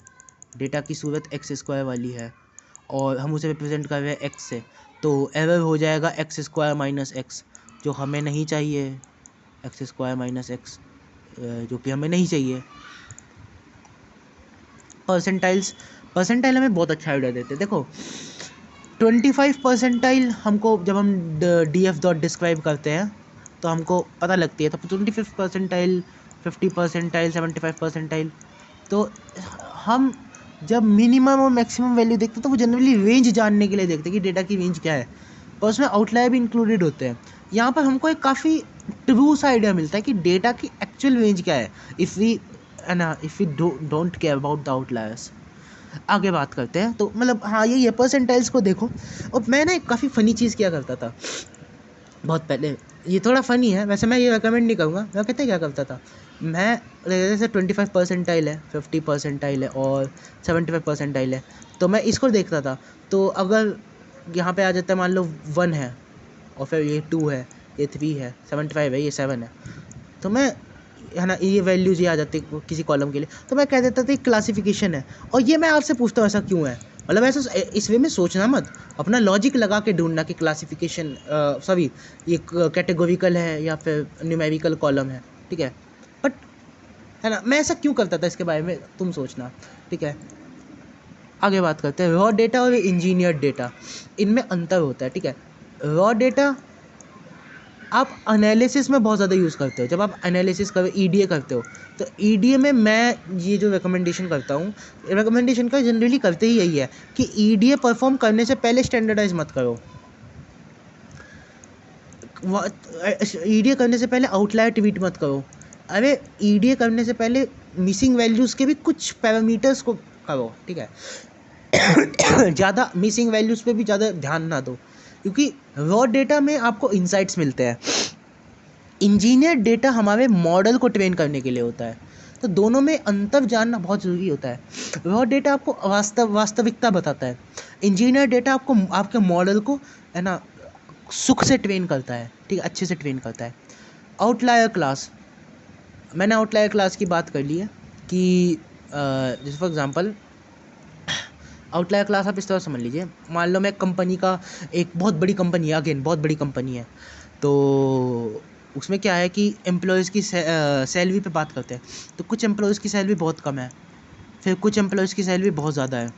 डेटा की सूरत एक्स स्क्वायर वाली है और हम उसे रिप्रेजेंट कर रहे हैं एक्स से, तो एरर हो जाएगा एक्स स्क्वायर माइनस एक्स, जो हमें नहीं चाहिए, एक्स स्क्वायर माइनस एक्स जो कि हमें नहीं चाहिए। परसेंटाइल हमें बहुत अच्छा आइडिया देते हैं। देखो 25% हमको जब हम डी एफ डॉट डिस्क्राइब करते हैं तो हमको पता लगती है, तो 25%, 50%, 75%। तो हम जब मिनिमम और मैक्सिमम वैल्यू देखते हैं तो वो जनरली रेंज जानने के लिए देखते हैं कि डेटा की रेंज क्या है, पर उसमें आउटलायर भी इंक्लूडेड होते हैं। यहाँ पर हमको एक काफ़ी ट्रू सा आइडिया मिलता है कि डेटा की एक्चुअल रेंज क्या है if we don't care about the outliers. आगे बात करते हैं, तो मतलब हाँ यही है, परसेंटाइल्स को देखो। और मैं ना एक काफ़ी फ़नी चीज़ किया करता था बहुत पहले, ये थोड़ा फ़नी है वैसे, मैं ये रिकमेंड नहीं करूँगा। मैं कहते क्या करता था, मैं जैसे 25% है, 50% है और 75% है, तो मैं इसको देखता था। तो अगर यहाँ पे आ जाता है मान लो 1 है और फिर ये 2 है, ये 3 है, 75 है, ये 7 है, तो मैं है ना ये वैल्यूज ये आ जाती है किसी कॉलम के लिए, तो मैं कह देता था क्लासिफिकेशन है। और ये मैं आपसे पूछता हूँ ऐसा क्यों है, मतलब ऐसा इस वे में सोचना मत, अपना लॉजिक लगा के ढूंढना कि क्लासिफिकेशन सॉरी ये कैटेगोरिकल है या फिर न्यूमेरिकल कॉलम है। ठीक है, बट है ना मैं ऐसा क्यों करता था इसके बारे में तुम सोचना। ठीक है, आगे बात करते हैं रॉ डेटा और इंजीनियर्ड डेटा, इनमें अंतर होता है। ठीक है, रॉ डेटा आप एनालिसिस में बहुत ज़्यादा यूज़ करते हो, जब आप एनालिसिस करो ईडीए करते हो, तो ईडीए में मैं ये जो रिकमेंडेशन करता हूँ, रिकमेंडेशन का जनरली करते ही यही है कि ईडीए परफॉर्म करने से पहले स्टैंडर्डाइज मत करो, ईडीए करने से पहले आउटलायर ट्वीट मत करो। अरे ईडीए करने से पहले मिसिंग वैल्यूज़ के भी कुछ पैरामीटर्स को करो। ठीक है ज़्यादा मिसिंग वैल्यूज़ पे भी ज़्यादा ध्यान ना दो, क्योंकि रॉ डेटा में आपको इंसाइट्स मिलते हैं। इंजीनियर डेटा हमारे मॉडल को ट्रेन करने के लिए होता है। तो दोनों में अंतर जानना बहुत ज़रूरी होता है। रॉ डेटा आपको वास्तविकता बताता है, इंजीनियर डेटा आपको आपके मॉडल को है ना सुख से ट्रेन करता है, ठीक है, अच्छे से ट्रेन करता है। आउटलायर क्लास, मैंने आउटलायर क्लास की बात कर ली है कि जैसे फॉर एग्जांपल आउटलायर क्लास आप इस तरह समझ लीजिए, मान लो मैं कंपनी का, एक बहुत बड़ी कंपनी है, अगेन बहुत बड़ी कंपनी है, तो उसमें क्या है कि एम्प्लॉयज़ की सैलरी पे बात करते हैं, तो कुछ एम्प्लॉयज़ की सैलरी बहुत कम है, फिर कुछ एम्प्लॉयज़ की सैलरी बहुत ज़्यादा है,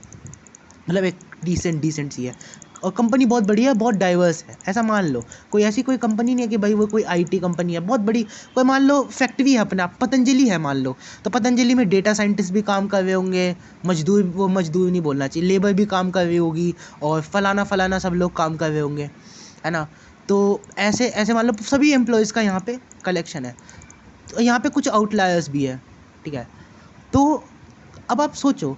मतलब एक डिसेंट सी है, और कंपनी बहुत बड़ी है, बहुत डाइवर्स है। ऐसा मान लो कोई ऐसी कोई कंपनी नहीं है कि भाई वो कोई आईटी कंपनी है बहुत बड़ी, कोई मान लो फैक्ट्री है अपना, पतंजलि है मान लो, तो पतंजलि में डेटा साइंटिस्ट भी काम कर रहे होंगे, मजदूर नहीं बोलना चाहिए, लेबर भी काम कर रही होगी, और फलाना सब लोग काम कर रहे होंगे, है ना। तो ऐसे ऐसे मान लो सभी एम्प्लॉयज़ का यहाँ पे कलेक्शन है, तो यहाँ पे कुछ आउटलायर्स भी है, ठीक है। तो अब आप सोचो,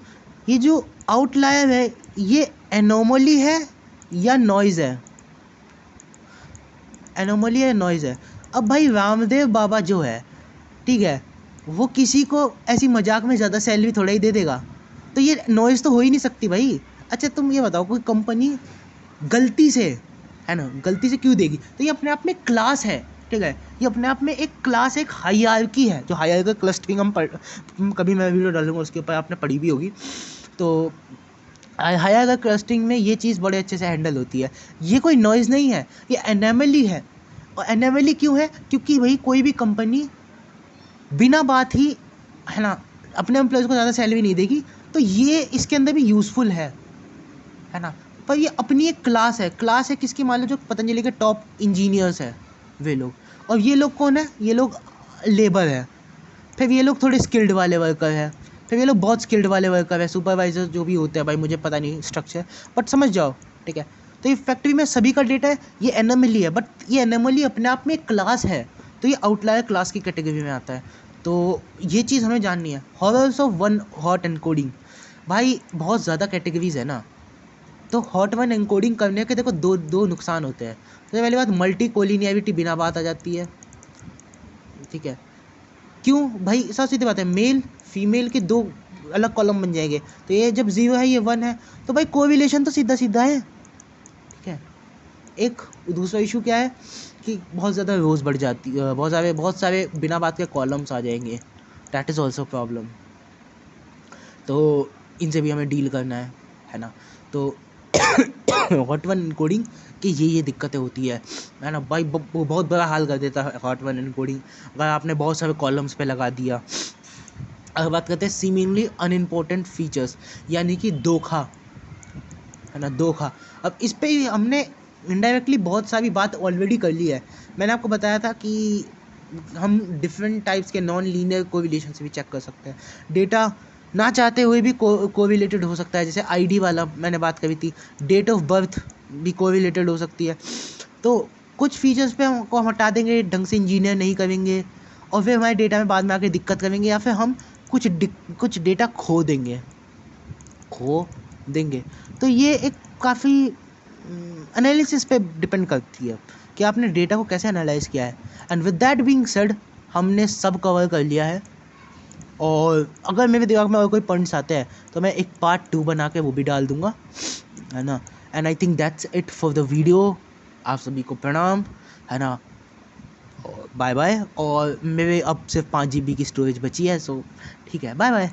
ये जो आउटलायर है ये एनोमली है या नॉइज़ है, एनोमली है नॉइज़ है। अब भाई रामदेव बाबा जो है, ठीक है, वो किसी को ऐसी मजाक में ज़्यादा सैलरी थोड़ा ही दे देगा, तो ये नॉइज़ तो हो ही नहीं सकती भाई। अच्छा तुम ये बताओ, कोई कंपनी गलती से, है ना, गलती से क्यों देगी, तो ये अपने आप में क्लास है, ठीक है, ये अपने आप में एक क्लास, एक हायरार्की है, जो हायरार्की क्लस्टरिंग कभी मैं वीडियो डालूंगा उसके ऊपर, आपने पढ़ी भी होगी। तो हायरार्की क्लस्टरिंग में ये चीज़ बड़े अच्छे से हैंडल होती है। ये कोई नॉइज़ नहीं है, ये एनोमली है। और एनोमली क्यों है, क्योंकि भाई कोई भी कंपनी बिना बात ही, है ना, अपने एम्प्लॉयज़ को ज़्यादा सैलरी नहीं देगी, तो ये इसके अंदर भी यूज़फुल है ना। पर ये अपनी एक क्लास है किसकी, मान लो जो पतंजलि के टॉप इंजीनियर्स हैं वे लोग, और ये लोग कौन है, ये लोग लेबर है, फिर ये लोग थोड़े स्किल्ड वाले वर्कर हैं, फिर ये लोग बहुत स्किल्ड वाले वर्कर है, सुपरवाइजर जो भी होते हैं भाई, मुझे पता नहीं स्ट्रक्चर, बट समझ जाओ, ठीक है। तो ये फैक्ट्री में सभी का डेटा है, ये एनोमली है, बट ये एनोमली अपने आप में एक क्लास है, तो ये आउटलायर क्लास की कैटेगरी में आता है। तो ये चीज़ हमें जाननी है। Horrors of one hot encoding, भाई बहुत ज़्यादा कैटेगरीज है ना, तो हॉट वन एनकोडिंग करने के देखो दो नुकसान होते हैं। सबसे पहली बात, मल्टी कोलिनियरिटी बिना बात आ जाती है, ठीक है। क्यों भाई, सब सीधी बात है, मेल फीमेल के दो अलग कॉलम बन जाएंगे, तो ये जब 0 है ये 1 है, तो भाई कोरिलेशन तो सीधा सीधा है, ठीक है। एक दूसरा इशू क्या है कि बहुत ज़्यादा रोज़ बढ़ जाती है, बहुत सारे बिना बात के कॉलम्स आ जाएंगे, दैट इज़ ऑल्सो प्रॉब्लम। तो इनसे भी हमें डील करना है ना। तो हॉट वन एनकोडिंग की ये दिक्कतें होती है ना भाई, बहुत बड़ा हाल कर देता है हॉट वन एनकोडिंग, अगर आपने बहुत सारे कॉलम्स पे लगा दिया। अगर बात करते हैं सीमिंगली अनइम्पोर्टेंट फीचर्स, यानी कि धोखा, है ना, धोखा। अब इस पे ही हमने इनडायरेक्टली बहुत सारी बात ऑलरेडी कर ली है। मैंने आपको बताया था कि हम डिफरेंट टाइप्स के नॉन लीनियर कोरिलेशन से भी चेक कर सकते हैं, डेटा ना चाहते हुए भी कोरिलेटेड हो सकता है, जैसे आईडी वाला मैंने बात करी थी, डेट ऑफ बर्थ भी कोरिलेटेड हो सकती है। तो कुछ फीचर्स पे हमको हम हटा देंगे, ढंग से इंजीनियर नहीं करेंगे, और फिर हमारे डेटा में बाद में आके दिक्कत करेंगे, या फिर हम कुछ डेटा खो देंगे। तो ये एक काफ़ी एनालिसिस पे डिपेंड करती है कि आपने डेटा को कैसे एनालाइज किया है। And with that being said, हमने सब कवर कर लिया है, और अगर मेरे दिमाग में और कोई पॉइंट्स आते हैं तो मैं एक पार्ट 2 बना के वो भी डाल दूंगा, है ना। And I think that's it for the video. आप सभी को प्रणाम, है ना, बाय बाय। और मेरे अब सिर्फ 5 GB की स्टोरेज बची है, सो ठीक है, बाय बाय।